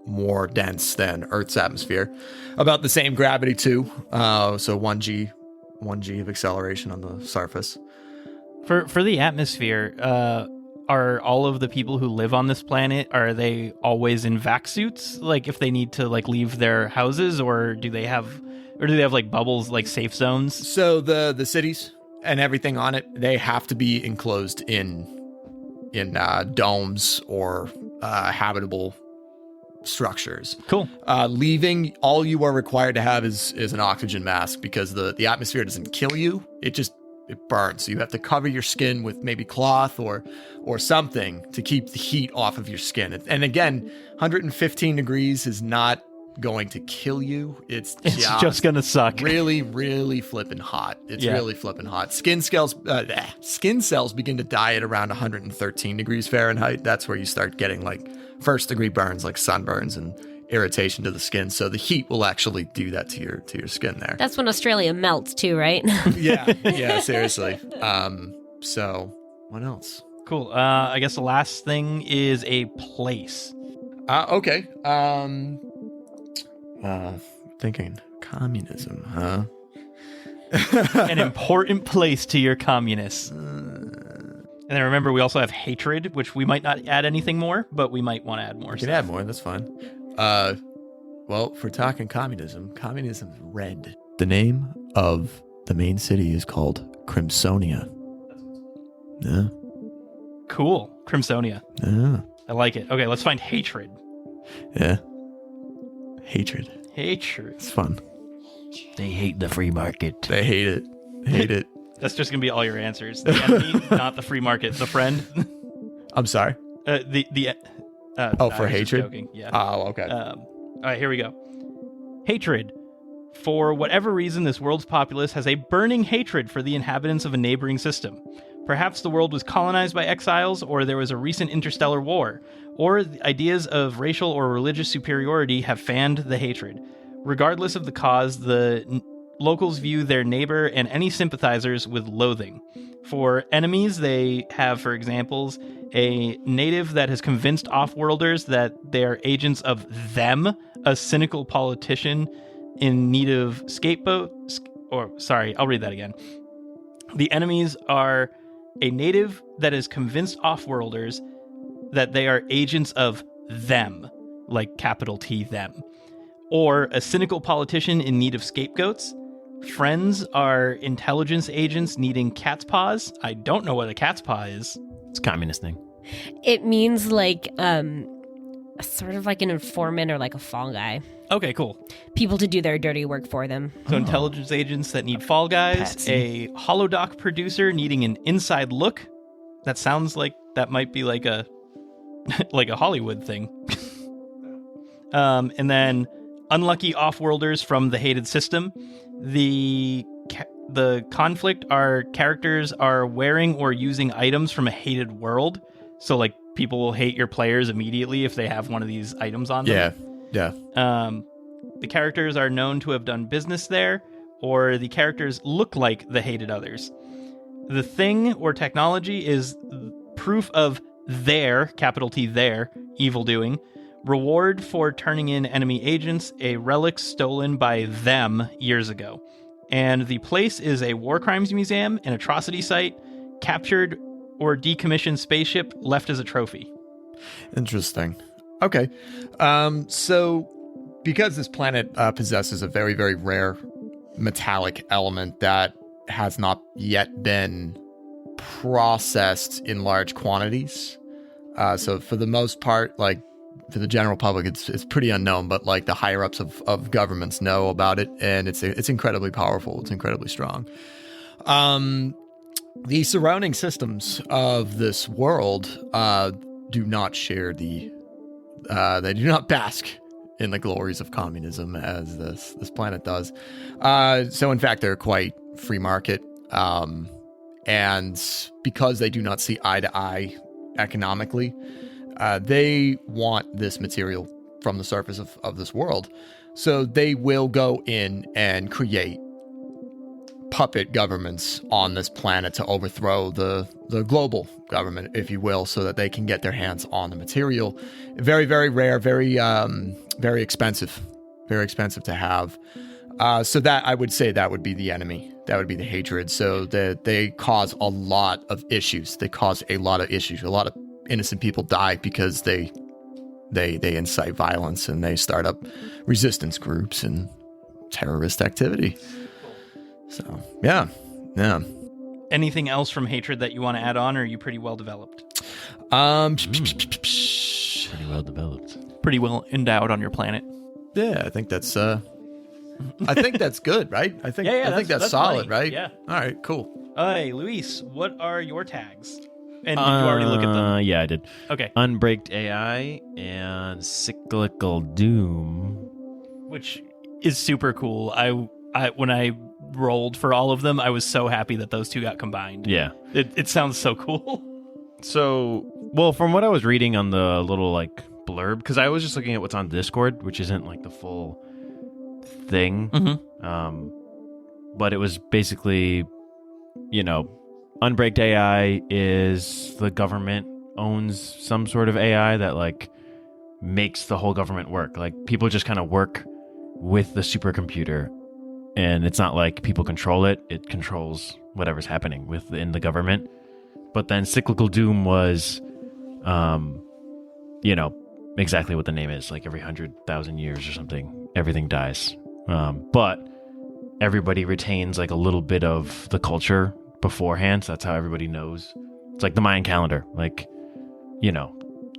more dense than Earth's atmosphere. About the same gravity too. So 1g of acceleration on the surface. For the atmosphere, are all of the people who live on this planet, are they always in vac suits? Like if they need to like leave their houses, or do they have like bubbles, like safe zones? So the cities and everything on it, they have to be enclosed in domes or habitable structures. Cool. Leaving, all you are required to have is an oxygen mask, because the atmosphere doesn't kill you. It burns. So you have to cover your skin with maybe cloth or something to keep the heat off of your skin. And again, 115 degrees is not going to kill you. It's just going to suck. Really, really flipping hot. It's really flipping hot. Skin cells begin to die at around 113 degrees Fahrenheit. That's where you start getting like first degree burns, like sunburns and irritation to the skin. So the heat will actually do that to your skin there. That's when Australia melts too, right? yeah, seriously. So what else? Cool. I guess the last thing is a place. Okay. Thinking communism, huh? An important place to your communists. And then remember, we also have hatred, which we might not add anything more, but we might want to add more. You can add more. That's fine. Well, if we're talking communism is red. The name of the main city is called Crimsonia. Yeah. Cool. Crimsonia. Yeah. I like it. Okay, let's find hatred. Yeah. Hatred. Hatred. It's fun. They hate the free market. They hate it. Hate it. That's just gonna be all your answers. The enemy, not the free market. The friend. I'm sorry. For For I was just hatred? joking. Yeah. Oh, okay. All right, here we go. Hatred. For whatever reason, this world's populace has a burning hatred for the inhabitants of a neighboring system. Perhaps the world was colonized by exiles, or there was a recent interstellar war, or the ideas of racial or religious superiority have fanned the hatred. Regardless of the cause, the locals view their neighbor and any sympathizers with loathing. For enemies, they have, for examples, a native that has convinced off-worlders that they are agents of them, a cynical politician in need of I'll read that again. The enemies are a native that has convinced off-worlders that they are agents of them, like capital T, them. Or a cynical politician in need of scapegoats. Friends are intelligence agents needing cat's paws. I don't know what a cat's paw is. It's a communist thing. It means like sort of like an informant or like a fall guy. Okay, cool. People to do their dirty work for them. So intelligence agents that need fall guys, Patsy. a holodoc producer needing an inside look. That sounds like that might be like a like a Hollywood thing. And then unlucky off-worlders from the hated system. The conflict are characters are wearing or using items from a hated world. So like people will hate your players immediately if they have one of these items on them. Yeah. The characters are known to have done business there, or the characters look like the hated others. The thing or technology is proof of their, capital T, their, evil doing. Reward for turning in enemy agents, a relic stolen by them years ago. And the place is a war crimes museum, an atrocity site, captured or decommissioned spaceship left as a trophy. Interesting. Okay. So because this planet possesses a very, very rare metallic element that has not yet been processed in large quantities. So for the most part, like for the general public, it's pretty unknown, but like the higher ups of governments know about it, and it's incredibly powerful. It's incredibly strong. The surrounding systems of this world do not share they do not bask in the glories of communism as this planet does. So in fact, they're quite free market. And because they do not see eye to eye economically, they want this material from the surface of this world. So they will go in and create puppet governments on this planet to overthrow the global government, if you will, so that they can get their hands on the material. Very, very rare, very expensive to have. So that I would say that would be the enemy. That would be the hatred. So they cause a lot of issues. They cause a lot of issues. A lot of innocent people die because they incite violence and they start up resistance groups and terrorist activity. So yeah. Anything else from hatred that you want to add on, or are you pretty well developed? Pretty well developed. Pretty well endowed on your planet. Yeah, I think that's good, right? I think that's solid, plenty. right? Yeah. All right, cool. Hey, Luis, what are your tags? And did you already look at them? Yeah, I did. Okay. Unbreaked AI and Cyclical Doom. Which is super cool. I when I rolled for all of them, I was so happy that those two got combined. Yeah. It sounds so cool. So, well, from what I was reading on the little like blurb, because I was just looking at what's on Discord, which isn't like the full thing. Mm-hmm. But it was basically, Unbreaked AI is the government owns some sort of AI that like makes the whole government work. Like people just kind of work with the supercomputer, and it's not like people control it. It controls whatever's happening within the government. But then Cyclical Doom was, exactly what the name is. Like every 100,000 years or something, everything dies. But everybody retains like a little bit of the culture beforehand. So that's how everybody knows. It's like the Mayan calendar. Like,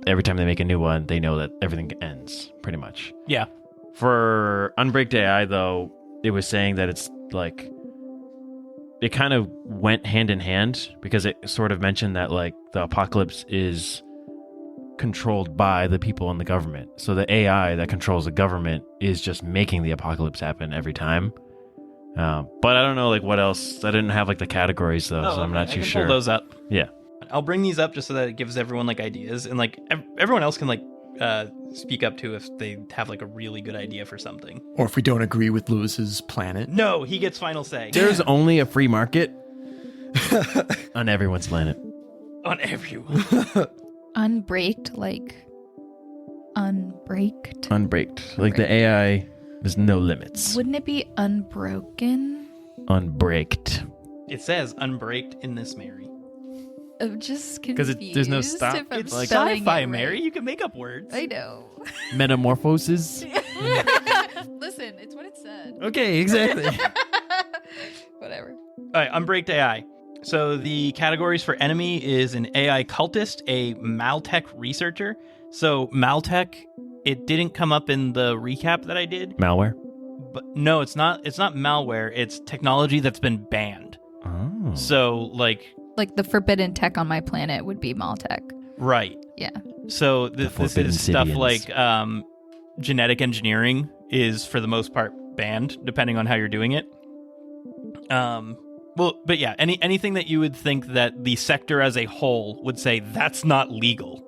every time they make a new one, they know that everything ends pretty much. Yeah. For Unbreaked AI, though, it was saying that it's like it kind of went hand in hand because it sort of mentioned that like the apocalypse is controlled by the people in the government. So the AI that controls the government is just making the apocalypse happen every time. But I don't know like what else. I didn't have like the categories though, so I'm not too sure. Pull those up. Yeah. I'll bring these up just so that it gives everyone like ideas, and like everyone else can like speak up too if they have like a really good idea for something. Or if we don't agree with Lewis's planet. No, he gets final say. There's only a free market on everyone's planet. On everyone. Unbraked, like unbraked. Unbraked. Like the AI, there's no limits. Wouldn't it be unbroken? Unbraked. It says unbraked in this, Mary. I'm just 'Cause there's no confused stop. if I'm It's like- spelling sci-fi, it Mary. right. You can make up words. I know. Metamorphosis. Listen, it's what it said. Okay, exactly. Whatever. All right, unbraked AI. So the categories for enemy is an AI cultist, a Maltech researcher. So Maltech, it didn't come up in the recap that I did, Malware. but no, it's not. It's not malware. It's technology that's been banned. Oh. So like, Like the forbidden tech on my planet would be Maltech. right. Yeah. So this forbidden is stuff Sibians. like genetic engineering is for the most part banned, depending on how you're doing it. Well, but yeah, anything that you would think that the sector as a whole would say that's not legal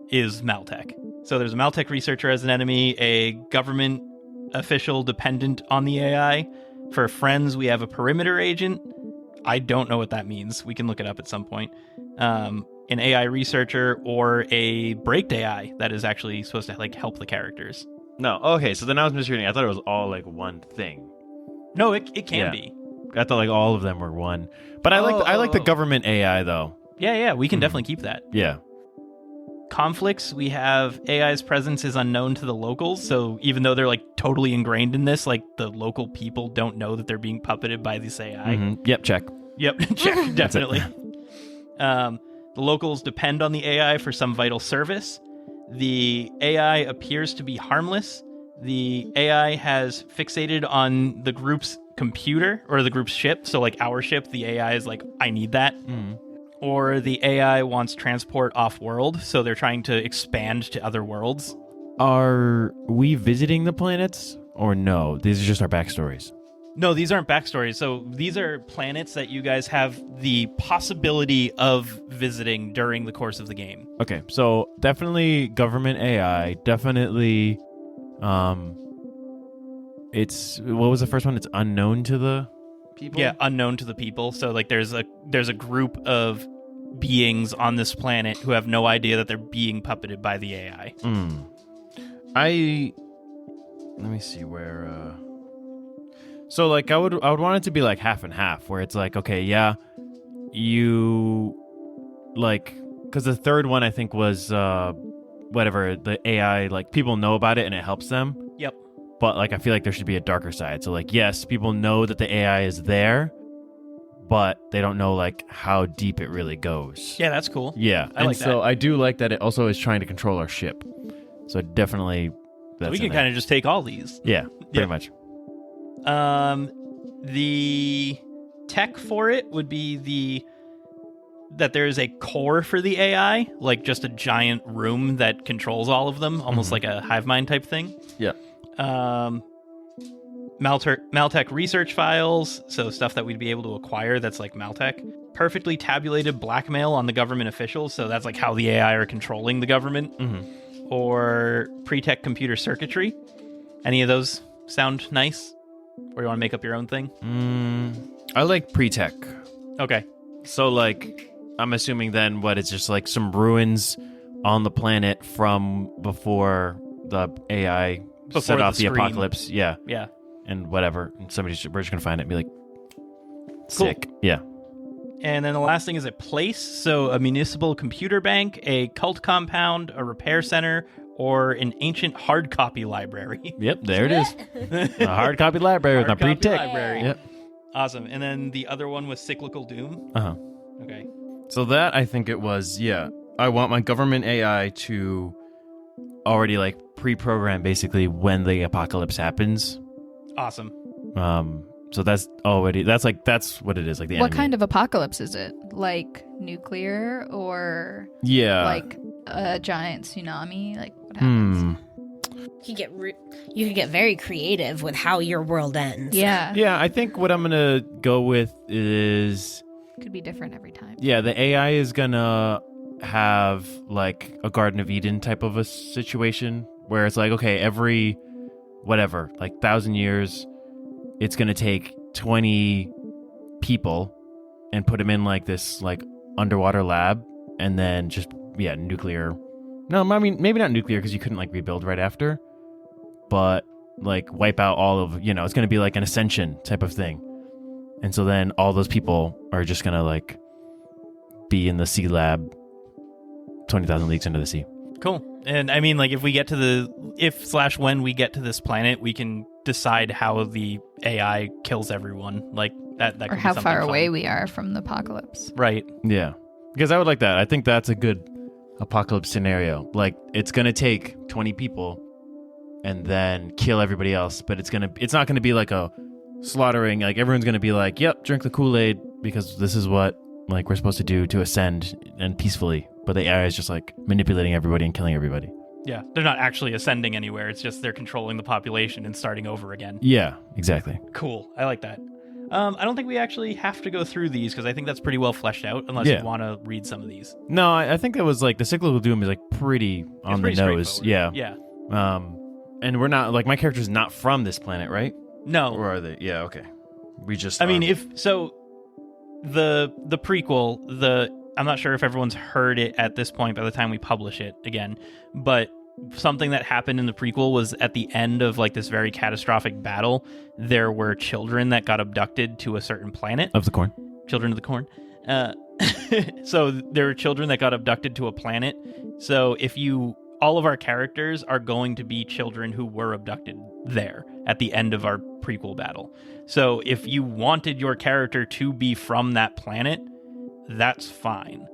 is Maltech. So there's a Maltech researcher as an enemy, a government official dependent on the AI. For friends, we have a perimeter agent. I don't know what that means. We can look it up at some point. An AI researcher or a braked AI that is actually supposed to like help the characters. No. Okay, so then I was misreading. I thought it was all like one thing. No, it can Yeah. be. I thought like all of them were one. But I like the government AI though. Yeah, we can definitely keep that. Yeah. Conflicts, we have AI's presence is unknown to the locals, so even though they're like totally ingrained in this, like the local people don't know that they're being puppeted by this AI. Mhm. Yep, check. Yep, check, definitely. The locals depend on the AI for some vital service. The AI appears to be harmless. The AI has fixated on the group's computer or the group's ship, so like our ship, the AI is like, I need that. Mhm. Or the AI wants transport off-world, so they're trying to expand to other worlds. Are we visiting the planets or no? These are just our backstories. No, these aren't backstories. So these are planets that you guys have the possibility of visiting during the course of the game. Okay, so definitely government AI. Definitely, it's what was the first one? It's unknown to the people. Yeah, unknown to the people. So like there's a group of beings on this planet who have no idea that they're being puppeted by the AI. Let me see where. So like I would want it to be like half and half, where it's like, okay, yeah, you like, because the third one I think was whatever, the AI, like people know about it and it helps them. Yep. But like I feel like there should be a darker side. So like, yes, people know that the AI is there, but they don't know like how deep it really goes. Yeah, that's cool. Yeah, I and like so that. I do like that it also is trying to control our ship. So definitely, that's We can kind of just take all these. yeah, pretty Yeah. much. The tech for it would be that there is a core for the AI, like just a giant room that controls all of them, almost like a hive mind type thing. Yeah. Maltech research files, so stuff that we'd be able to acquire that's like Maltech. Perfectly tabulated blackmail on the government officials, so that's like how the AI are controlling the government. Mm-hmm. Or pre-tech computer circuitry. Any of those sound nice? Or you want to make up your own thing? I like pre-tech. Okay. So like, I'm assuming then what it's just like some ruins on the planet from before the AI Before set off the scream. apocalypse. Yeah, Yeah. and whatever. And we're just gonna find it and be like, sick. Yeah. And then the last thing is a place. So a municipal computer bank, a cult compound, a repair center, or an ancient hard copy library. Yep. There it is. A hard copy library with my Hard copy pre-tech. library. Yep. Awesome. And then the other one was cyclical doom. Uh huh. Okay. So that I think it was, yeah. I want my government AI to already like pre-program basically when the apocalypse happens. Awesome. So that's what it is. Like the What kind of apocalypse is it? Like nuclear or like a giant tsunami? Like what happens? You could get very creative with how your world ends. Yeah. Yeah, I think what I'm gonna go with is Could be different every time. yeah, the AI is gonna have like a Garden of Eden type of a situation where it's like, okay, every whatever, like 1,000 years, it's gonna take 20 people and put them in like this like underwater lab, and then just nuclear. No, I mean maybe not nuclear because you couldn't like rebuild right after, but like wipe out all of it's gonna be like an ascension type of thing, and so then all those people are just gonna like be in the sea lab 20,000 leagues under the sea. Cool. And I mean, like, when we get to this planet, we can decide how the AI kills everyone. Like that could Or be how something far fun. away we are from the apocalypse. Right. Yeah, because I would like that. I think that's a good apocalypse scenario. Like it's gonna take 20 people and then kill everybody else, but it's not gonna be like a slaughtering. Like everyone's gonna be like, yep, drink the Kool-Aid because this is what like we're supposed to do to ascend and peacefully. But the AI is just like manipulating everybody and killing everybody. Yeah. They're not actually ascending anywhere. It's just they're controlling the population and starting over again. Yeah, exactly. Cool. I like that. I don't think we actually have to go through these because I think that's pretty well fleshed out unless you want to read some of these. No, I think that was like the cyclical doom is like pretty on the nose. Yeah. Yeah. And we're not like my character's not from this planet, right? No. Or are they? Yeah, okay. We just I mean, the prequel, I'm not sure if everyone's heard it at this point by the time we publish it again, but something that happened in the prequel was at the end of like this very catastrophic battle, there were children that got abducted to a certain planet. Of the corn. Children of the corn. So there were children that got abducted to a planet. So all of our characters are going to be children who were abducted there at the end of our prequel battle. So if you wanted your character to be from that planet, that's fine.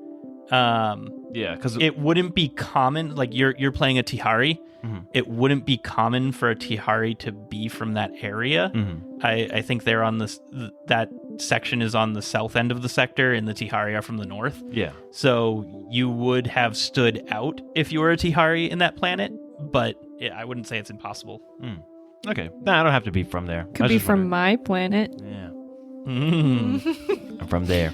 Yeah, because it wouldn't be common. Like you're playing a Tihari. Mm-hmm. It wouldn't be common for a Tihari to be from that area. Mm-hmm. I think they're on that section is on the south end of the sector, and the Tihari are from the north. Yeah. So you would have stood out if you were a Tihari in that planet, but I wouldn't say it's impossible. Okay. Nah, I don't have to be from there. Could be from my planet. Yeah. Mm. I'm from there.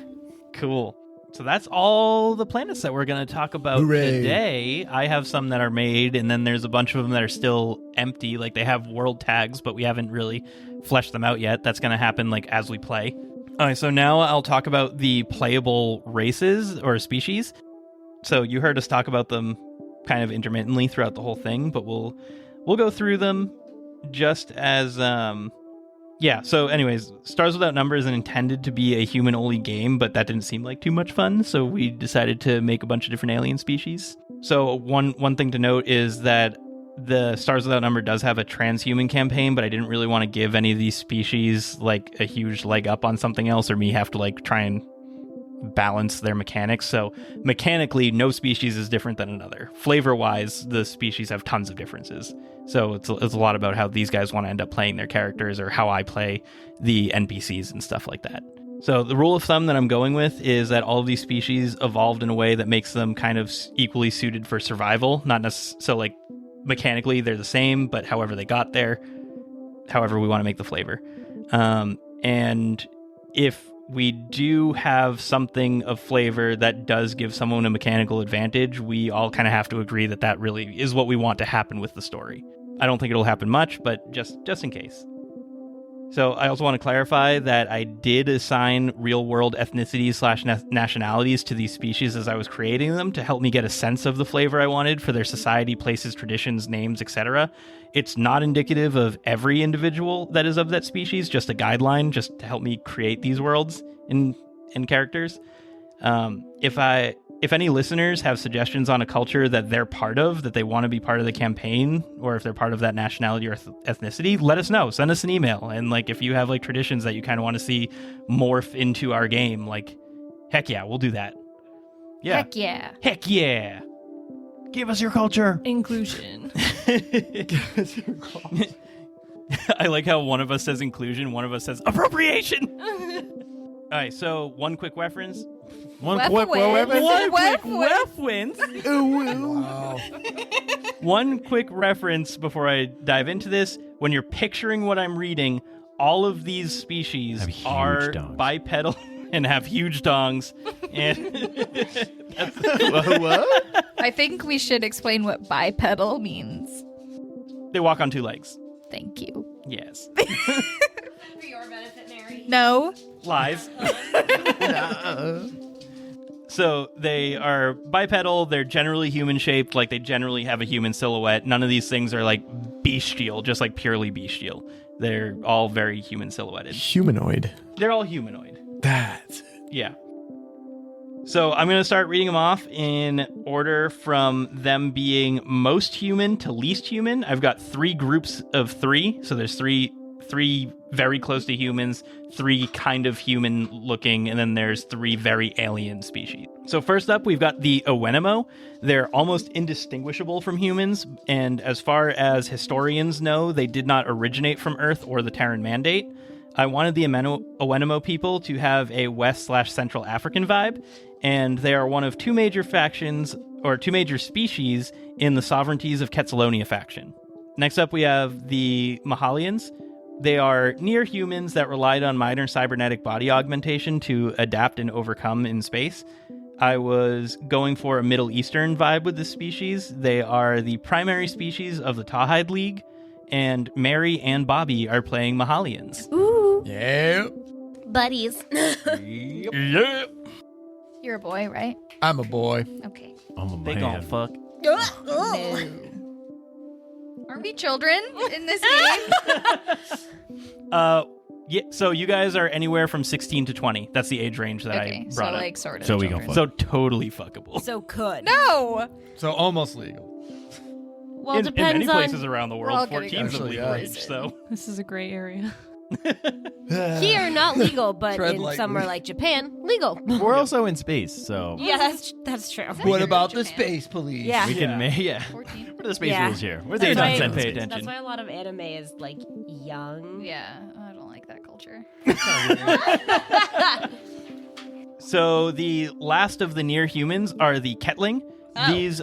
Cool. So that's all the planets that we're going to talk about today. I have some that are made, and then there's a bunch of them that are still empty. Like they have world tags, but we haven't really fleshed them out yet. That's going to happen like as we play. All right, so now I'll talk about the playable races or species. So you heard us talk about them kind of intermittently throughout the whole thing, but we'll go through them just as yeah, so anyways, Stars Without Number is intended to be a human-only game, but that didn't seem like too much fun, so we decided to make a bunch of different alien species. So one thing to note is that the Stars Without Number does have a transhuman campaign, but I didn't really want to give any of these species like a huge leg up on something else, or me have to like try and balance their mechanics. So mechanically, no species is different than another. Flavor-wise, the species have tons of differences. So it's a lot about how these guys want to end up playing their characters or how I play the NPCs and stuff like that. So the rule of thumb that I'm going with is that all of these species evolved in a way that makes them kind of equally suited for survival. Not necessarily, so like mechanically they're the same, but however they got there, however we want to make the flavor. And if we do have something of flavor that does give someone a mechanical advantage, we all kind of have to agree that that really is what we want to happen with the story. I don't think it'll happen much, but just in case. So I also want to clarify that I did assign real-world ethnicities / nationalities to these species as I was creating them to help me get a sense of the flavor I wanted for their society, places, traditions, names, etc. It's not indicative of every individual that is of that species, just a guideline just to help me create these worlds and characters. If any listeners have suggestions on a culture that they're part of, that they want to be part of the campaign, or if they're part of that nationality or ethnicity, let us know. Send us an email. And like, if you have like traditions that you kind of want to see morph into our game, like, heck yeah, we'll do that. Yeah. Heck yeah. Heck yeah. Give us your culture. Inclusion. I like how one of us says inclusion, one of us says appropriation. All right, so one quick reference. One Wef quick wins. Reference. Wow. One quick reference before I dive into this. When you're picturing what I'm reading, all of these species Have huge are dongs. bipedal and have huge dongs. And What? I think we should explain what bipedal means. they walk on two legs. Thank you. Yes. For your benefit, Mary. No. Lies. So they are bipedal. They're generally human shaped. Like they generally have a human silhouette. None of these things are like bestial, just like purely bestial. They're all very human silhouetted. Humanoid. They're all humanoid. That's it. Yeah. So I'm going to start reading them off in order from them being most human to least human. I've got 3 groups of 3. So there's three very close to humans, 3 kind of human looking, and then there's 3 very alien species. So first up, we've got the Owenemo. They're almost indistinguishable from humans, and as far as historians know, they did not originate from Earth or the Terran Mandate. I wanted the Owenemo people to have a West/Central African vibe, and they are one of 2 major factions, or 2 major species, in the Sovereignties of Quetzalonia faction. Next up, we have the Mahalians. They are near humans that relied on minor cybernetic body augmentation to adapt and overcome in space. I was going for a Middle Eastern vibe with this species. They are the primary species of the Tawhide League, and Mary and Bobby are playing Mahalians. Ooh, Yeah. buddies. Yeah. You're a boy, right? I'm a boy. Okay. Oh my They gon' man. fuck. No. Aren't we children in this game? Yeah, so you guys are anywhere from 16 to 20. That's the age range that Okay, I so brought up. like sort of. So we go children. for So totally fuckable. So could. No. So almost legal. Well, in depends many on. places around the all world, gonna 14 is a go legal to age, prison. so... This is a gray area. Here, not legal, but Tread in lightly. somewhere like Japan, legal. We're also in space, so Yeah, that's true. What about the Japan. space police? Yeah. we can Yeah. yeah. 14. What are the space Yeah. rules here? Where's the They That's age why- on pay space? attention. That's why a lot of anime is like young. Yeah, I don't like that culture. So the last of the near humans are the Ketling. Oh. These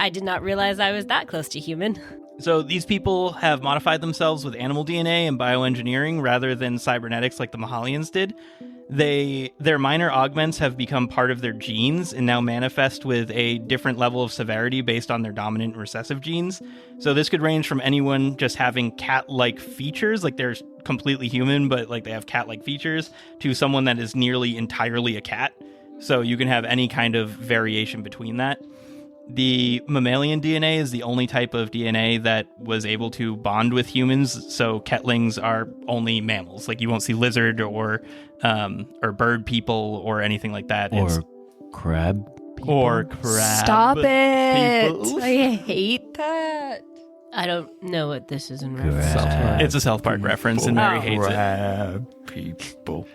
I did not realize I was that close to human. So these people have modified themselves with animal DNA and bioengineering rather than cybernetics like the Mahalians did. Their minor augments have become part of their genes and now manifest with a different level of severity based on their dominant and recessive genes. So this could range from anyone just having cat-like features, like they're completely human, but like they have cat-like features, to someone that is nearly entirely a cat. So you can have any kind of variation between that. The mammalian DNA is the only type of DNA that was able to bond with humans, so Ketlings are only mammals. Like you won't see lizard or bird people or anything like that. Or crab people? Or crab. Stop it! people. I hate that. I don't know what this is in reference. Crab. It's a South Park reference, and Mary hates it. Crab people.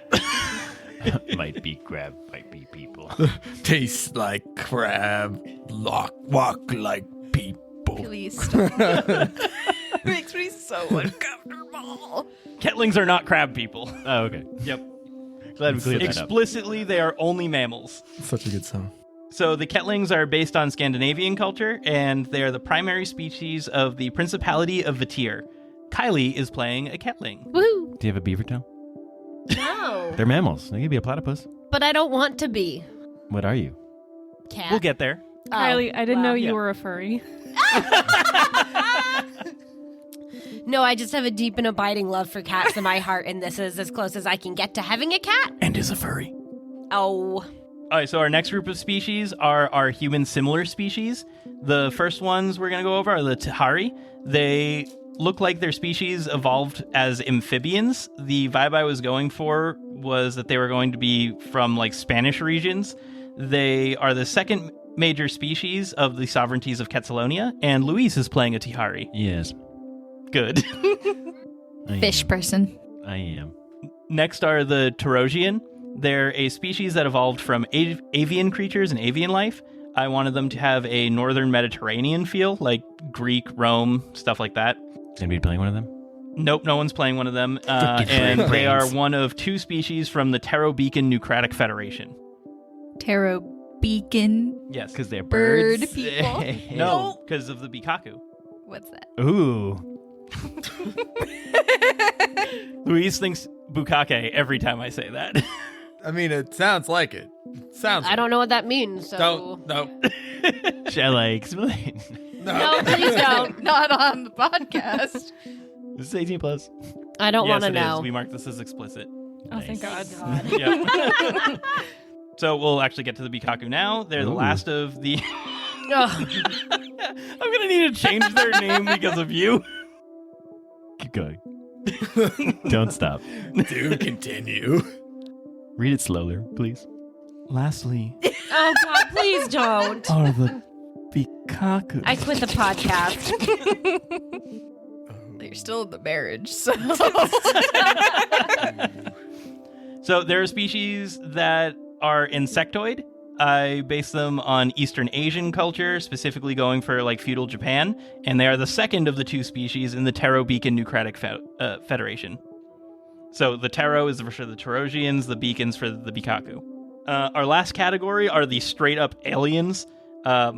Might be crab, might be people. Tastes like crab. Walk like people. Please stop. It makes me so uncomfortable. Ketlings are not crab people. Oh, okay. Yep. Glad we cleared that up. Explicitly, they are only mammals. Such a good song. So the Ketlings are based on Scandinavian culture, and they are the primary species of the Principality of Vatir. Kiley is playing a Ketling. Woo! Do you have a beaver tail? No, They're mammals. They could be a platypus. but I don't want to be. What are you? Cat. We'll get there. Oh, Kylie, I didn't wow. know you Yeah. were a furry. No, I just have a deep and abiding love for cats in my heart, and this is as close as I can get to having a cat. And is a furry. Oh. All right, so our next group of species are our human-similar species. The first ones we're going to go over are the Tahari. They look like their species evolved as amphibians. The vibe I was going for was that they were going to be from, like, Spanish regions. They are the second major species of the Sovereignties of Quetzalonia, and Luis is playing a Tahari. Yes. Good. I Fish am. person. I am. Next are the Tarosian. They're a species that evolved from avian creatures and avian life. I wanted them to have a northern Mediterranean feel, like Greek, Rome, stuff like that. Gonna be playing one of them? Nope, no one's playing one of them. Frickin' And they are brains. one of 2 species from the Taro Beacon Nucratic Federation. Taro Beacon. Yes. Because they're Bird birds. people. No, because of the Bikaku. What's that? Ooh. Luis thinks bukake every time I say that. I mean, it sounds like it. Sounds. I don't know what that means, so. Don't. No. Shall I explain? No, please don't. Not on the podcast. This is 18 plus. I don't want Yes, to it is. know. We marked this as explicit. Oh, thank God. Yeah. So we'll actually get to the Bikaku now. They're the Ooh. last of the... Ugh. I'm going to need to change their name because of you. Keep going. Don't stop. Do continue. Read it slower, please. Lastly, Oh, God, please don't. are the Bikaku. I quit the podcast. You're still in the marriage, so. So there are species that are insectoid. I base them on Eastern Asian culture, specifically going for like feudal Japan, and they are the second of the 2 species in the Taro Beacon Nucratic Federation. So the Taro is for the Tarosians, the Beacons for the Bikaku. Our last category are the straight up aliens. The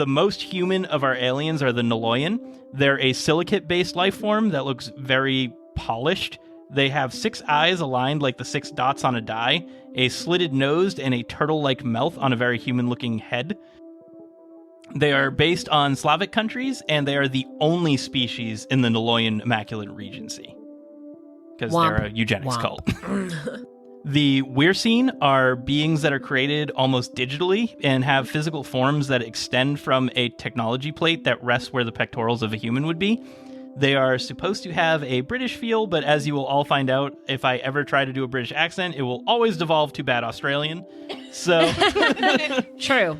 most human of our aliens are the Noloyan. They're a silicate-based life form that looks very polished. They have 6 eyes aligned like the 6 dots on a die, a slitted nose, and a turtle-like mouth on a very human-looking head. They are based on Slavic countries, and they are the only species in the Noloyan Immaculate Regency. Because they're a eugenics cult. The Wyrcene are beings that are created almost digitally and have physical forms that extend from a technology plate that rests where the pectorals of a human would be. They are supposed to have a British feel, but as you will all find out, if I ever try to do a British accent, it will always devolve to bad Australian. So, True.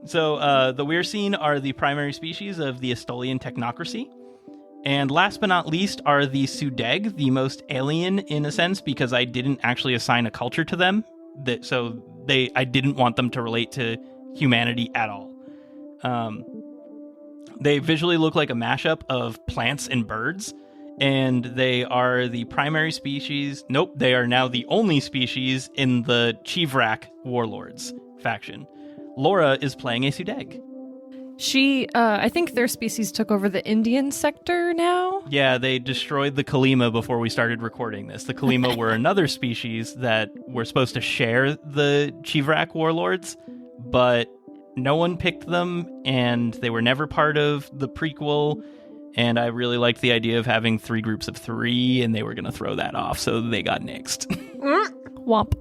the Wyrcene are the primary species of the Estolian technocracy. And last but not least are the Sudeg, the most alien in a sense, because I didn't actually assign a culture to them. I didn't want them to relate to humanity at all. They visually look like a mashup of plants and birds, and they are the primary species. Nope, they are now the only species in the Chivrak warlords faction. Laura is playing a Sudeg. I think their species took over the Indian sector now. Yeah, they destroyed the Kalima before we started recording this. The Kalima were another species that were supposed to share the Chivrak warlords, but no one picked them, and they were never part of the prequel, and I really liked the idea of having 3 groups of 3, and they were going to throw that off, so they got nixed. Womp.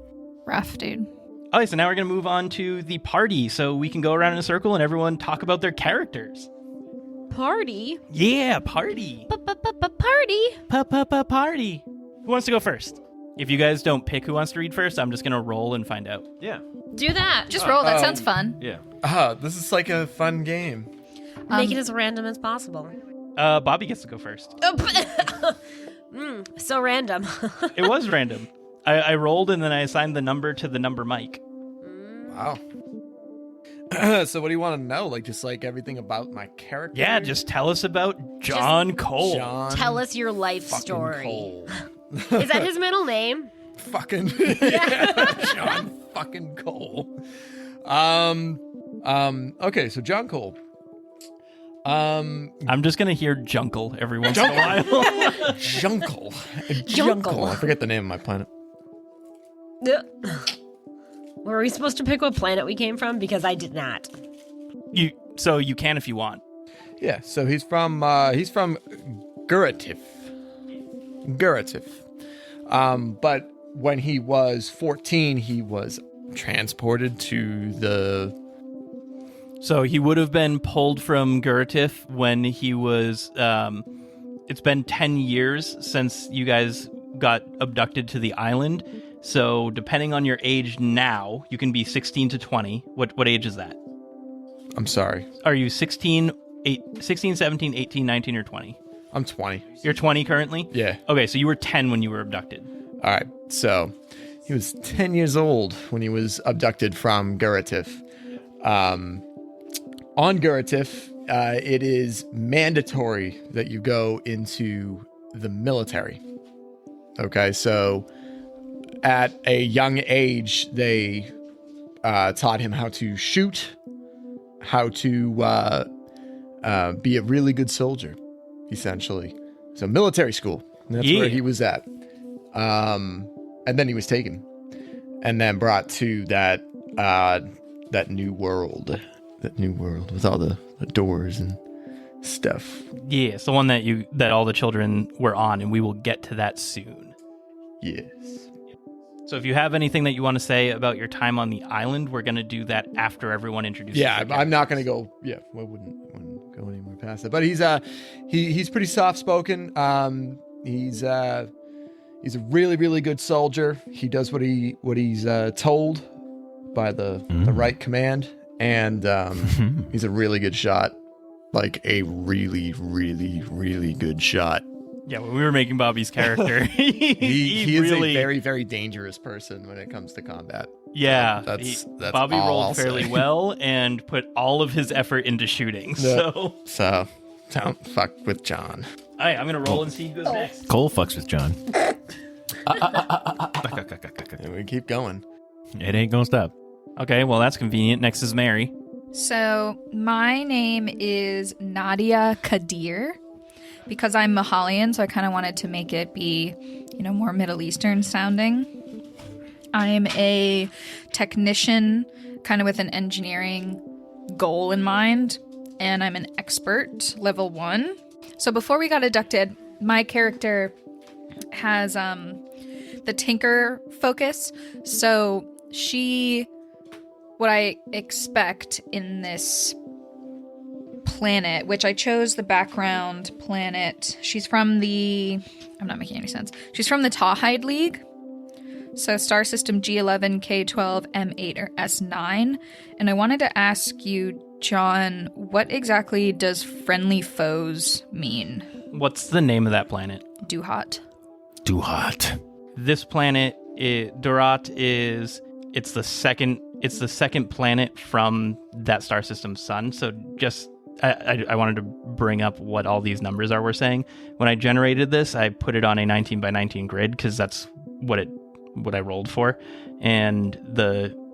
Rough, dude. Okay, so now we're going to move on to the party, so we can go around in a circle and everyone talk about their characters. Party? Yeah, party. Party? Party. Who wants to go first? If you guys don't pick who wants to read first, I'm just going to roll and find out. Yeah. Do that. Just roll. That sounds fun. Yeah. This is like a fun game. Make it as random as possible. Bobby gets to go first. So random. It was random. I rolled and then I assigned the number to the number Mike. Wow. So what do you want to know? Like, just like everything about my character? Yeah, just tell us about John Cole. John Tell us your life fucking story. Cole. Is that his middle name? Fucking John fucking Cole. Okay, so John Cole. I'm just going to hear Junkle every once in a while. Junkle. I forget the name of my planet. Were we supposed to pick what planet we came from? Because I did not. So you can if you want. Yeah, so he's from Guratif. But when he was 14, he was transported to the... So he would have been pulled from Guratif when he was... it's been 10 years since you guys got abducted to the island. So depending on your age now, you can be 16 to 20. What age is that? I'm sorry. Are you 16, 17, 18, 19, or 20? I'm 20. You're 20 currently? Yeah. Okay, so you were 10 when you were abducted. All right. So he was 10 years old when he was abducted from Guratif. On Guratif, it is mandatory that you go into the military. Okay, so at a young age, they taught him how to shoot, how to be a really good soldier, essentially. So military school, that's where he was at. And then he was taken and then brought to that new world with all the doors and stuff. Yeah, it's the one that all the children were on, and we will get to that soon. Yes. So if you have anything that you want to say about your time on the island, we're going to do that after everyone introduces. Yeah, I'm not going to go. Yeah, I wouldn't go any more past that. But he's pretty soft spoken. He's a really, really good soldier. He does what he's told by the right command, and he's a really good shot. Like a really, really, really good shot. Yeah, when we were making Bobby's character, he is really, a very, very dangerous person when it comes to combat. Yeah, that's Bobby all rolled I'll fairly say. well and put all of his effort into shooting. So don't fuck with John. all right, I'm gonna roll and see who goes next. Cole fucks with John. And we keep going. It ain't gonna stop. Okay, well that's convenient. Next is Mary. So my name is Nadia Kadir. Because I'm Mahalian, so I kind of wanted to make it be, more Middle Eastern sounding. I'm a technician, kind of with an engineering goal in mind, and I'm an expert, level 1. So before we got abducted, my character has the tinker focus. So what I expect in this planet, which I chose the background planet. She's from I'm not making any sense. She's from the Tawhide League. So star system G11, K12, M8, or S9. And I wanted to ask you, John, what exactly does friendly foes mean? What's the name of that planet? Duhat. Duhat. This planet, Durat, it's the second planet from that star system's sun. So just I wanted to bring up what all these numbers are we're saying. When I generated this, I put it on a 19 by 19 grid because that's what I rolled for. And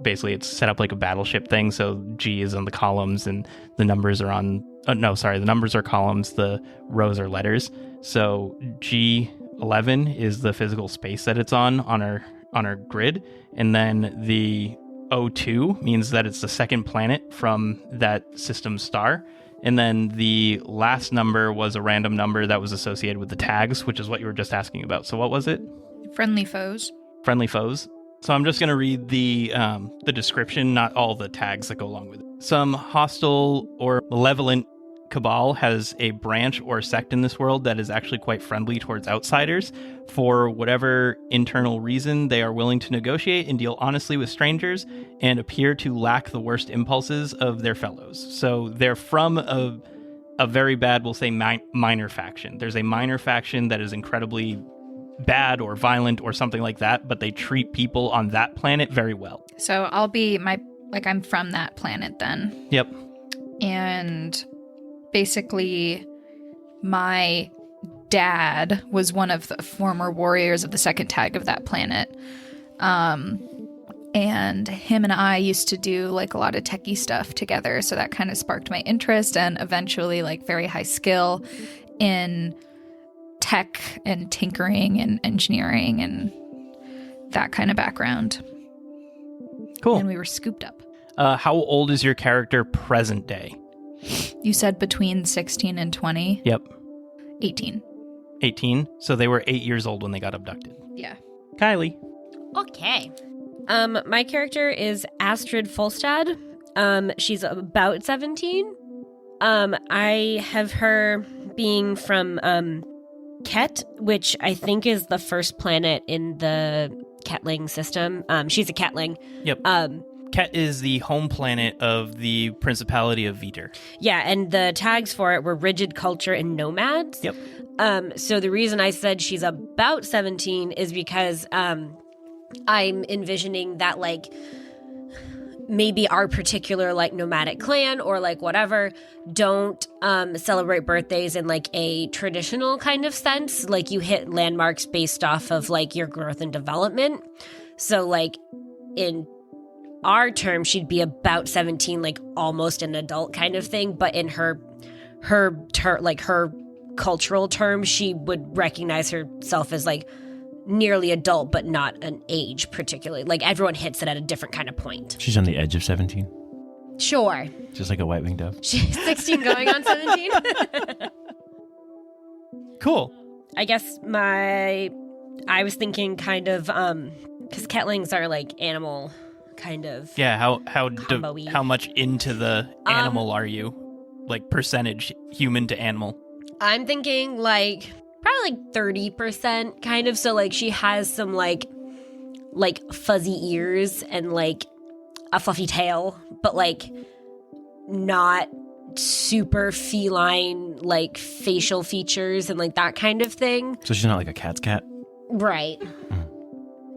basically it's set up like a battleship thing. So G is on the columns and the numbers are on, the numbers are columns, the rows are letters. So G11 is the physical space that it's on our grid. And then the O2 means that it's the second planet from that system star. And then the last number was a random number that was associated with the tags, which is what you were just asking about. So what was it? Friendly foes. Friendly foes. So I'm just going to read the description, not all the tags that go along with it. Some hostile or malevolent cabal has a branch or sect in this world that is actually quite friendly towards outsiders. For whatever internal reason, they are willing to negotiate and deal honestly with strangers and appear to lack the worst impulses of their fellows. So they're from a very bad, we'll say, minor faction. There's a minor faction that is incredibly bad or violent or something like that, but they treat people on that planet very well. So I'll be I'm from that planet then. Yep. And basically, my dad was one of the former warriors of the second tag of that planet. And him and I used to do a lot of techie stuff together. So that kind of sparked my interest and eventually very high skill in tech and tinkering and engineering and that kind of background. Cool. And we were scooped up. How old is your character present day? You said between 16 and 20? Yep. 18. 18. So they were 8 years old when they got abducted. Yeah. Kylie. Okay. My character is Astrid Folstad. She's about 17. I have her being from Ket, which I think is the first planet in the Ketling system. She's a Ketling. Yep. Ket is the home planet of the Principality of Viter. Yeah, and the tags for it were rigid culture and nomads. Yep. So the reason I said she's about 17 is because I'm envisioning that maybe our particular like nomadic clan or like whatever don't celebrate birthdays in like a traditional kind of sense. Like you hit landmarks based off of like your growth and development. So like in our term, she'd be about 17, like almost an adult kind of thing. But in her cultural term, she would recognize herself as like nearly adult, but not an age particularly. Like everyone hits it at a different kind of point. She's on the edge of 17. Sure. Just like a white-winged dove. She's 16 going on 17. Cool. I guess I was thinking kind of, because Ketlings are like animal kind of. Yeah, combo-y. how much into the animal are you? Like percentage human to animal? I'm thinking like probably like 30% kind of. So like she has some like fuzzy ears and like a fluffy tail, but like not super feline like facial features and like that kind of thing. So she's not like a cat's cat? Right.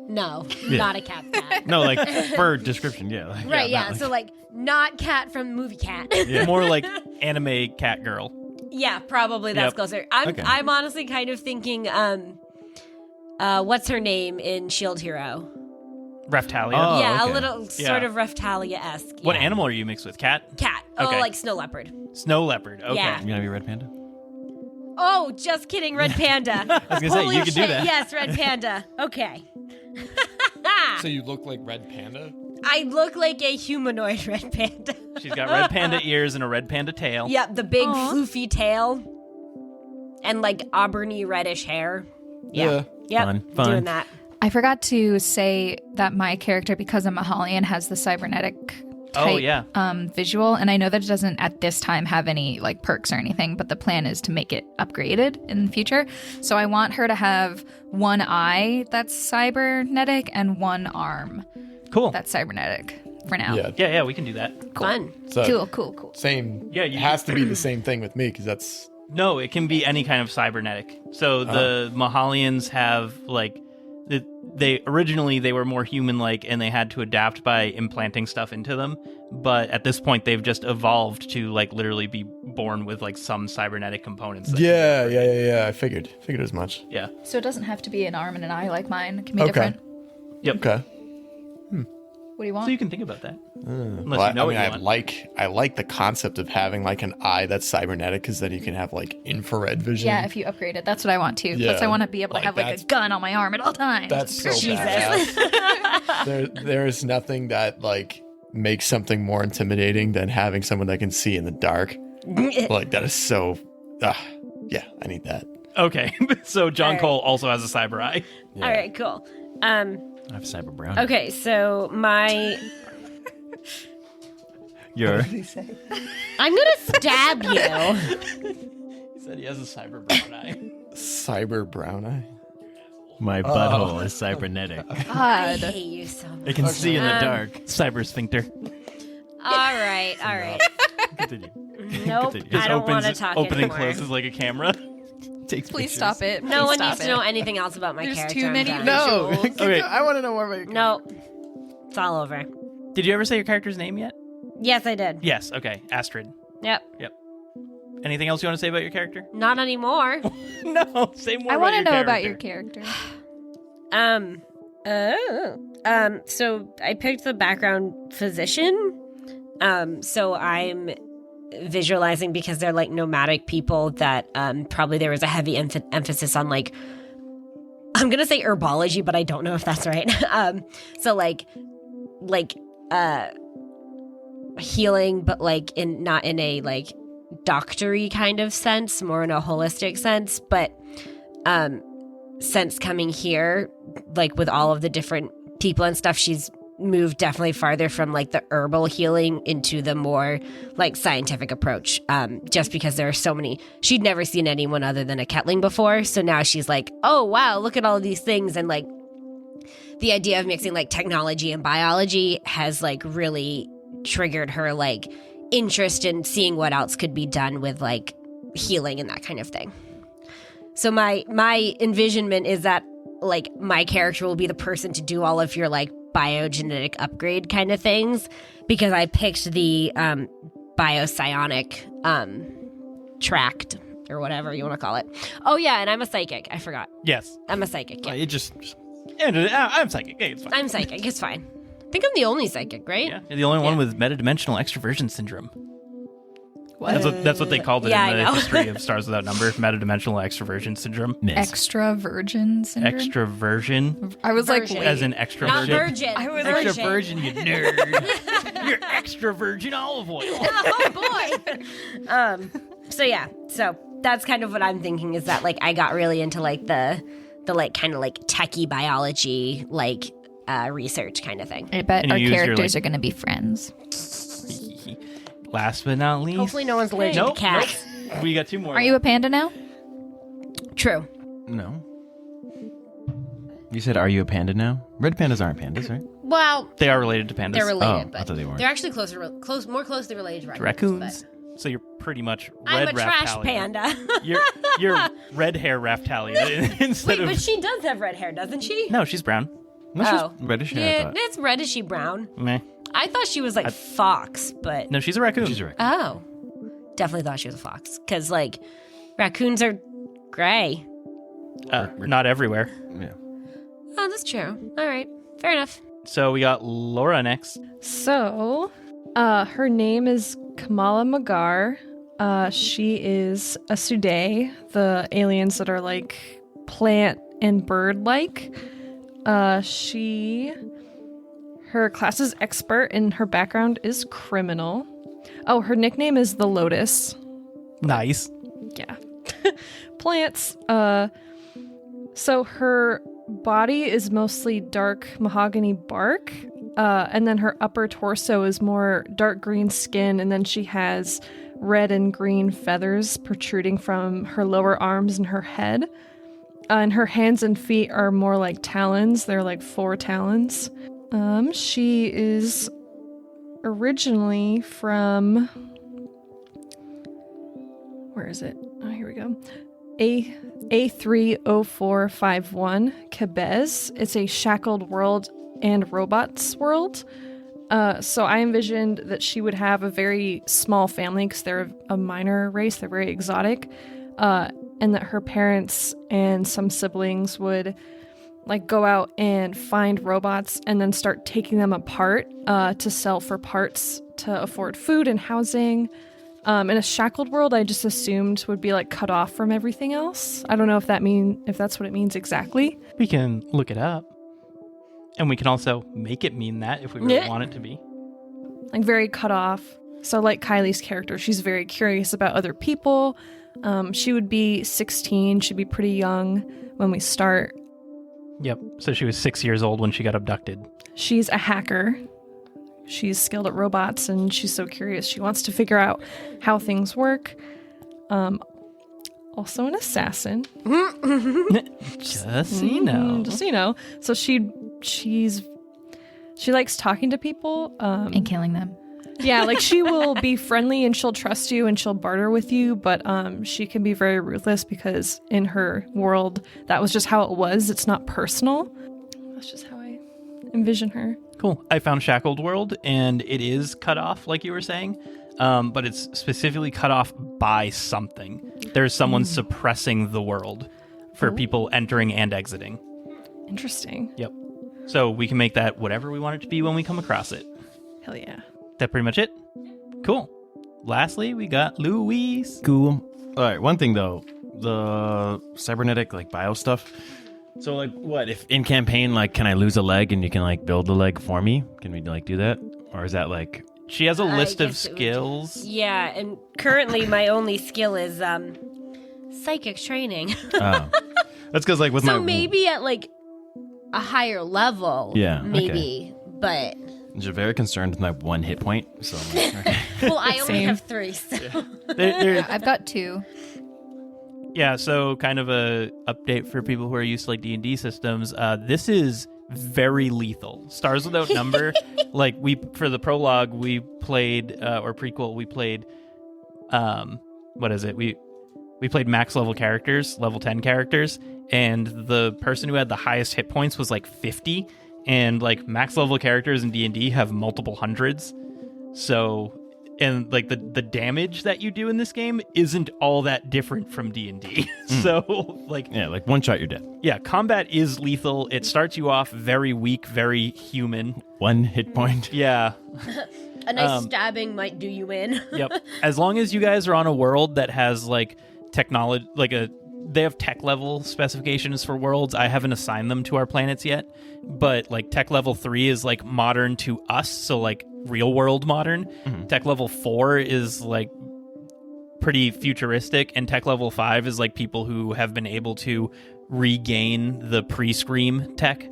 No, Yeah. not a cat. No, like for description, yeah. Like, Right, yeah. not like- So like not cat from the movie Cat. Yeah. More like anime cat girl. Yeah, probably that's Yep. closer. I'm Okay. I'm honestly kind of thinking what's her name in Shield Hero? Reptalia. Oh, yeah, okay. a little Yeah. sort of Reptalia-esque. What yeah. animal are you mixed with? Cat? Cat. Okay. Oh, like snow leopard. Snow leopard. Okay. Yeah. You gonna be a red panda? Oh, just kidding, red panda. I was gonna say, Holy you could do shit, that. Yes, red panda. Okay. So you look like Red Panda? I look like a humanoid red panda. She's got red panda ears and a red panda tail. Yep, the big Aw. floofy tail. And like auburny reddish hair. Yeah. Yep. Fun. Doing that. I forgot to say that my character, because I'm a Mahalian, has the cybernetic Oh, type yeah. visual, and I know that it doesn't at this time have any like perks or anything, but the plan is to make it upgraded in the future. So I want her to have one eye that's cybernetic and one arm Cool. that's cybernetic for now. Yeah. Yeah, we can do that. Fun. So Cool. same. Yeah, it has to be the same thing with me because that's No, it can be any kind of cybernetic. So the Mahalians have like they originally they were more human-like and they had to adapt by implanting stuff into them. But at this point, they've just evolved to like literally be born with like some cybernetic components. that- yeah. I figured as much. Yeah. So it doesn't have to be an arm and an eye like mine. It can be Okay. different. Yep. Okay. What do you want? So you can think about that. Unless Well, you know I what mean, you I want. like the concept of having like an eye that's cybernetic because then you can have like infrared vision. Yeah, if you upgrade it. That's what I want too. Yeah. Plus I want to be able to Like, have like a that's- gun on my arm at all times. That's so Jesus. badass. There's nothing that like makes something more intimidating than having someone that can see in the dark. Like that is so. Yeah, I need that. Okay. So John All right. Cole also has a cyber eye. Yeah. All right, cool. I have cyber brown. Okay, so my You're I'm gonna stab you. He said he has a cyber brown eye. Cyber brown eye. my butthole is cybernetic. I God. hate you so much. It can see in the dark. Cyber sphincter. All right. Continue. Nope, Continue. I don't want to talk Open and anymore. closes like a camera. Takes Please pictures. stop it. No Please one stop needs to it. know anything else about my There's character. too I'm many done. No, visuals. Okay. I want to know more about your No, it's all over. Did you ever say your character's name yet? Yes, I did. Yes. Okay. Astrid. Yep. Anything else you want to say about your character? Not anymore. No. Say more. I want want to know about your character. So I picked the background physician. So I'm visualizing because they're like nomadic people that probably there was a heavy emphasis on like I'm gonna say herbology, but I don't know if that's right. So like healing, but like not in a like doctory kind of sense, more in a holistic sense, but since coming here, like with all of the different people and stuff, she's moved definitely farther from like the herbal healing into the more like scientific approach, just because there are so many. She'd never seen anyone other than a Ketling before, so now she's like, oh wow, look at all of these things. And like the idea of mixing like technology and biology has like really triggered her like interest in seeing what else could be done with like healing and that kind of thing. So my envisionment is that like my character will be the person to do all of your like biogenetic upgrade kind of things because I picked the biopsionic tract or whatever you want to call it. Oh yeah, and I'm a psychic. I forgot. Yes. I'm a psychic. Yeah. It just. I'm psychic. Hey, it's fine. I'm psychic. It's fine. I think I'm the only psychic, right? Yeah, you're the only one with metadimensional extroversion syndrome. That's what they called it Yeah, in I the know. history of Stars Without Number. Metadimensional extroversion syndrome. Miss. Extra virgin syndrome. Extroversion, I was Virgin. like, as wait. in extra Not virgin. virgin. I was virgin. Extra virgin, you nerd. You're extra virgin olive oil. Oh boy. So yeah. So that's kind of what I'm thinking is that like I got really into like the like kind of like techie biology like research kind of thing. I bet And you our use your, characters like- are going to be friends. Last but not least. Hopefully no one's allergic Nope, to cats. nope. We got two more. Are you a panda now? True. No. You said, are you a panda now? Red pandas aren't pandas, right? Well, They are related to pandas. they're related, Oh, but I thought they weren't. they're actually more closely related to To raccoons. raccoons. So you're pretty much red I'm a trash Raftalia. panda. You're red hair Raftalia instead Wait, of. but she does have red hair, doesn't she? No, she's brown. No, she's Oh. reddish hair, I Yeah, thought. it's reddishy brown. Meh. I thought she was like fox, but No, she's a raccoon. She's right. oh, definitely thought she was a fox because like raccoons are gray. Not everywhere. Yeah. Oh, that's true. All right, fair enough. So we got Laura next. So, her name is Kamala Magar. She is a Sude, the aliens that are like plant and bird-like. Her class is expert and her background is criminal. Oh, her nickname is the Lotus. Nice. Yeah. Plants. So her body is mostly dark mahogany bark. And then her upper torso is more dark green skin, and then she has red and green feathers protruding from her lower arms and her head. And her hands and feet are more like talons. They're like 4 talons. She is originally from... Where is it? Oh, here we go. A30451, Quebec. It's a shackled world and robots world. So I envisioned that she would have a very small family because they're a minor race. They're very exotic. And that her parents and some siblings would like go out and find robots and then start taking them apart to sell for parts to afford food and housing. In a shackled world, I just assumed would be like cut off from everything else. I don't know if that's what it means exactly. We can look it up. And we can also make it mean that if we really Yeah. want it to be. Like very cut off. So like Kylie's character, she's very curious about other people. She would be 16. She'd be pretty young when we start. Yep. So she was 6 years old when she got abducted. She's a hacker. She's skilled at robots and she's so curious. She wants to figure out how things work. Also an assassin. Just so you know. Just so you know. So she likes talking to people. And killing them. Yeah, like she will be friendly and she'll trust you and she'll barter with you, but she can be very ruthless because in her world, that was just how it was. It's not personal. That's just how I envision her. Cool. I found Shackled World, and it is cut off, like you were saying, but it's specifically cut off by something. There's someone suppressing the world for people entering and exiting. Interesting. Yep. So we can make that whatever we want it to be when we come across it. Hell yeah. That pretty much it? Cool. Lastly, we got Louise. Cool. All right. One thing though, the cybernetic like bio stuff. So like, what if in campaign like, can I lose a leg and you can like build the leg for me? Can we like do that, or is that like? She has a list of guess it would skills. Yeah, and currently my only skill is psychic training. Oh, that's because like with So my maybe at like a higher level. Yeah, okay. Maybe. But I'm just very concerned with my 1 hit point. So I'm like, okay. well, I only Same. have 3. So. There- I've got 2. Yeah, so kind of a update for people who are used to like D&D systems. This is very lethal. Stars Without Number, like for the prologue we played or prequel we played what is it? We played max level characters, level 10 characters, and the person who had the highest hit points was like 50, and like max level characters in D&D have multiple hundreds. So, and like the damage that you do in this game isn't all that different from D&D. So like, Yeah, like one shot, you're dead. yeah, combat is lethal. It starts you off very weak, very human. 1 hit point. Yeah. A nice stabbing might do you in. Yep. As long as you guys are on a world that has like technology, they have tech level specifications for worlds. I haven't assigned them to our planets yet, but like tech level 3 is like modern to us, so like real world modern. Tech level 4 is like pretty futuristic, and tech level 5 is like people who have been able to regain the pre-scream tech.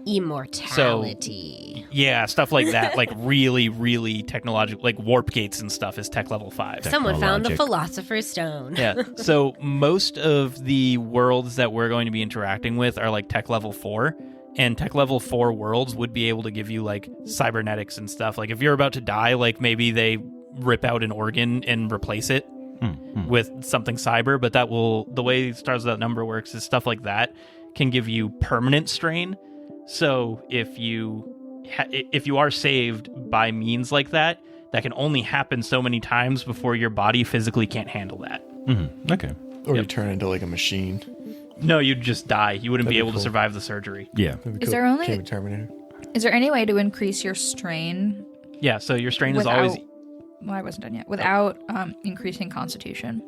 Immortality. Yeah, stuff like that. Like really, really technological, like warp gates and stuff is tech level 5. Someone found the Technologic. Philosopher's Stone. Yeah. So most of the worlds that we're going to be interacting with are like tech level 4. And tech level 4 worlds would be able to give you like cybernetics and stuff. Like if you're about to die, like maybe they rip out an organ and replace it with something cyber. But that will, the way Stars Without Number works is stuff like that can give you permanent strain. So if you are saved by means like that, that can only happen so many times before your body physically can't handle that. Okay. Or you turn into like a machine. No, you'd just die. You wouldn't That'd be be able to cool. survive the surgery. Yeah. That'd be Is cool. there only- Can't be Terminator. Is there any way to increase your strain Yeah, so your strain without... is always... Well, I wasn't done yet. Without increasing constitution.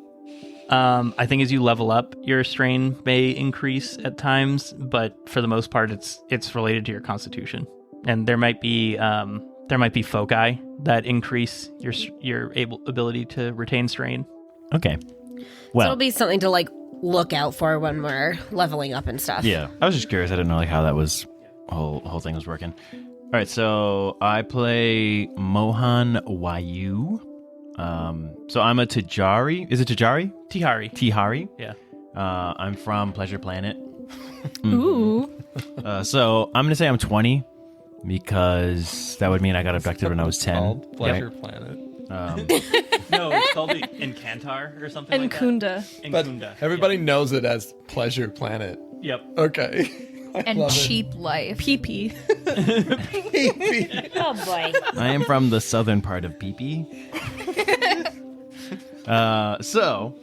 I think as you level up, your strain may increase at times, but for the most part, it's related to your constitution. And there might be foci that increase your ability to retain strain. Okay. So Well, it'll be something to like look out for when we're leveling up and stuff. yeah. I was just curious. I didn't know like how that was whole thing was working. All right, so I play Mohan Wayu. So I'm a Tajari. Is it Tajari? Tihari. Tihari. Yeah. I'm from Pleasure Planet. Ooh. So I'm gonna say I'm 20 because that would mean I got abducted when I was 10. Called Pleasure Planet. No, it's called the Encantar or something like that. Enkunda. But Enkunda. everybody knows it as Pleasure Planet. Yep. Okay. I And love it. cheap life. PP. Oh boy. I am from the southern part of PP. So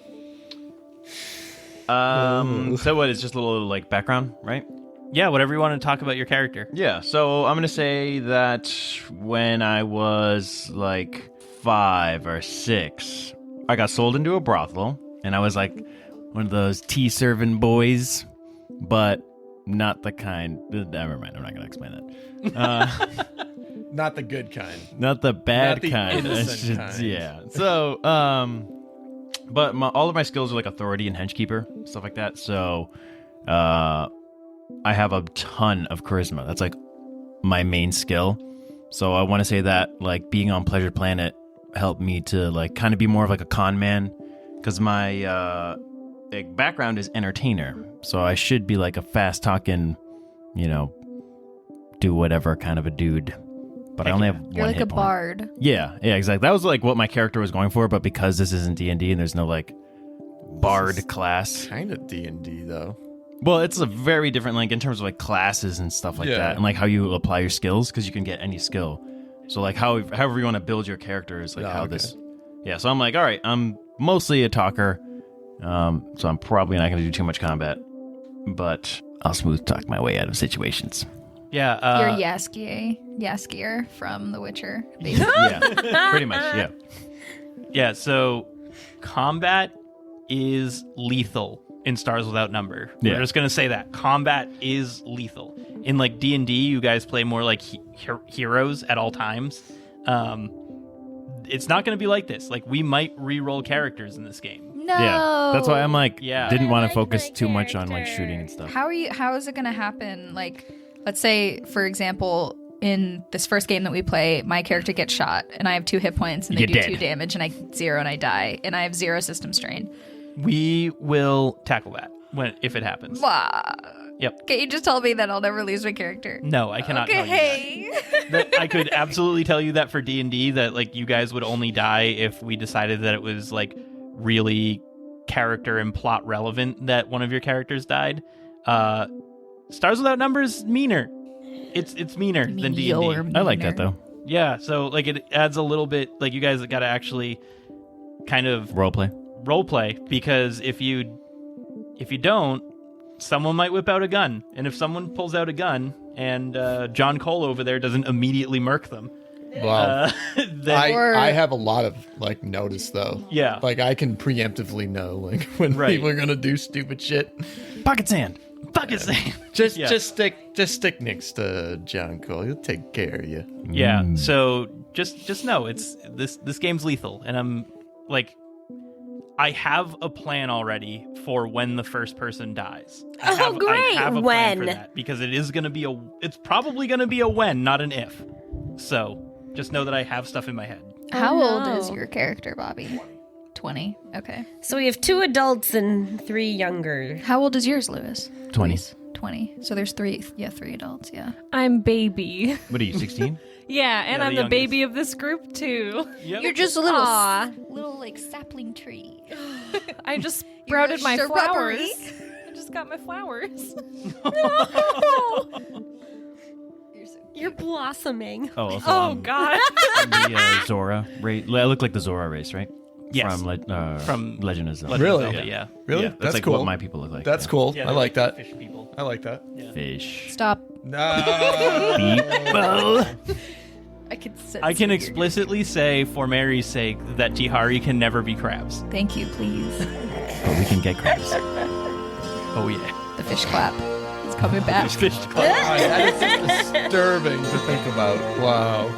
what is just a little like background, right? Yeah, whatever you want to talk about your character. Yeah, so I'm gonna say that when I was like 5 or 6, I got sold into a brothel, and I was like one of those tea serving boys, but not the kind. Never mind, I'm not gonna explain that. Not the good kind. Not the bad Not the kind. innocent kind. Yeah. So, but all of my skills are like authority and henchkeeper, stuff like that. So, I have a ton of charisma. That's like my main skill. So I want to say that like being on Pleasure Planet helped me to like kind of be more of like a con man, because my like, background is entertainer. So I should be like a fast talking, do whatever kind of a dude. But I only have You're one like hit a point. bard. Yeah, exactly. That was like what my character was going for, but because this isn't D&D and there's no like bard class. Kind of D&D though. Well, it's a very different like in terms of like classes and stuff like Yeah. that, and like how you apply your skills, because you can get any skill. So like however you want to build your character is like Oh, how okay. this. Yeah, so I'm like, all right, I'm mostly a talker, so I'm probably not going to do too much combat, but I'll smooth talk my way out of situations. Yeah. You're Yaskier from The Witcher. Basically. Yeah, pretty much. Yeah. Yeah, so combat is lethal in Stars Without Number. Yeah. We're just going to say that. Combat is lethal. In like D&D, you guys play more like heroes at all times. It's not going to be like this. Like we might re-roll characters in this game. No. Yeah, that's why I'm like, Yeah. didn't want I to like focus my too much on like character. shooting and stuff. How is it going to happen? Like, let's say, for example, in this first game that we play, my character gets shot and I have 2 hit points and they You're do dead. 2 damage and I 0 and I die and I have 0 system strain. We will tackle that if it happens. Blah. Yep. Can you just tell me that I'll never lose my character? No, I cannot tell you that. Okay. That I could absolutely tell you that for D&D, that like you guys would only die if we decided that it was like really character and plot relevant that one of your characters died. Stars Without Numbers meaner. It's meaner than D&D. I like that though. Yeah, so like it adds a little bit, like you guys got to actually kind of Roleplay. because if you don't, someone might whip out a gun, and if someone pulls out a gun and John Cole over there doesn't immediately murk them, Well, then I have a lot of like notice though. yeah, Like I can preemptively know like when Right. people are gonna do stupid shit. Pocket sand. fucking same. Just Yeah. just stick next to John Cole. He'll take care of you. Yeah, so just know it's this game's lethal, and I'm like, I have a plan already for when the first person dies. I have a plan for that because it's probably gonna be a when, not an if. So just know that I have stuff in my head. How Oh, old no. is your character, Bobby? 20. Okay. So we have 2 adults and 3 younger. How old is yours, Lewis? 20. 20. So there's 3 adults, yeah. I'm baby. What are you, 16? Yeah, and Yeah, I'm the the baby of this group too. Yep. You're just a little Aw. little like sapling tree. I just You're sprouted my shrubbery. flowers. I just got my flowers. You're blossoming. Oh, also, Oh God. the Zora race. I look like the Zora race, right? Yes. From Legend of Zelda. Really? Zelda, yeah. Really? Yeah, That's that's like cool. what my people look like. That's yeah. cool. Yeah, I they're like that. Fish people. I like that. Fish. Stop. No. I could sense I can it. explicitly say, for Mary's sake, that Tihari can never be crabs. Thank you, please. But we can get crabs. Oh yeah. The fish clap is coming back. Fish God, that is just disturbing to think about. Wow.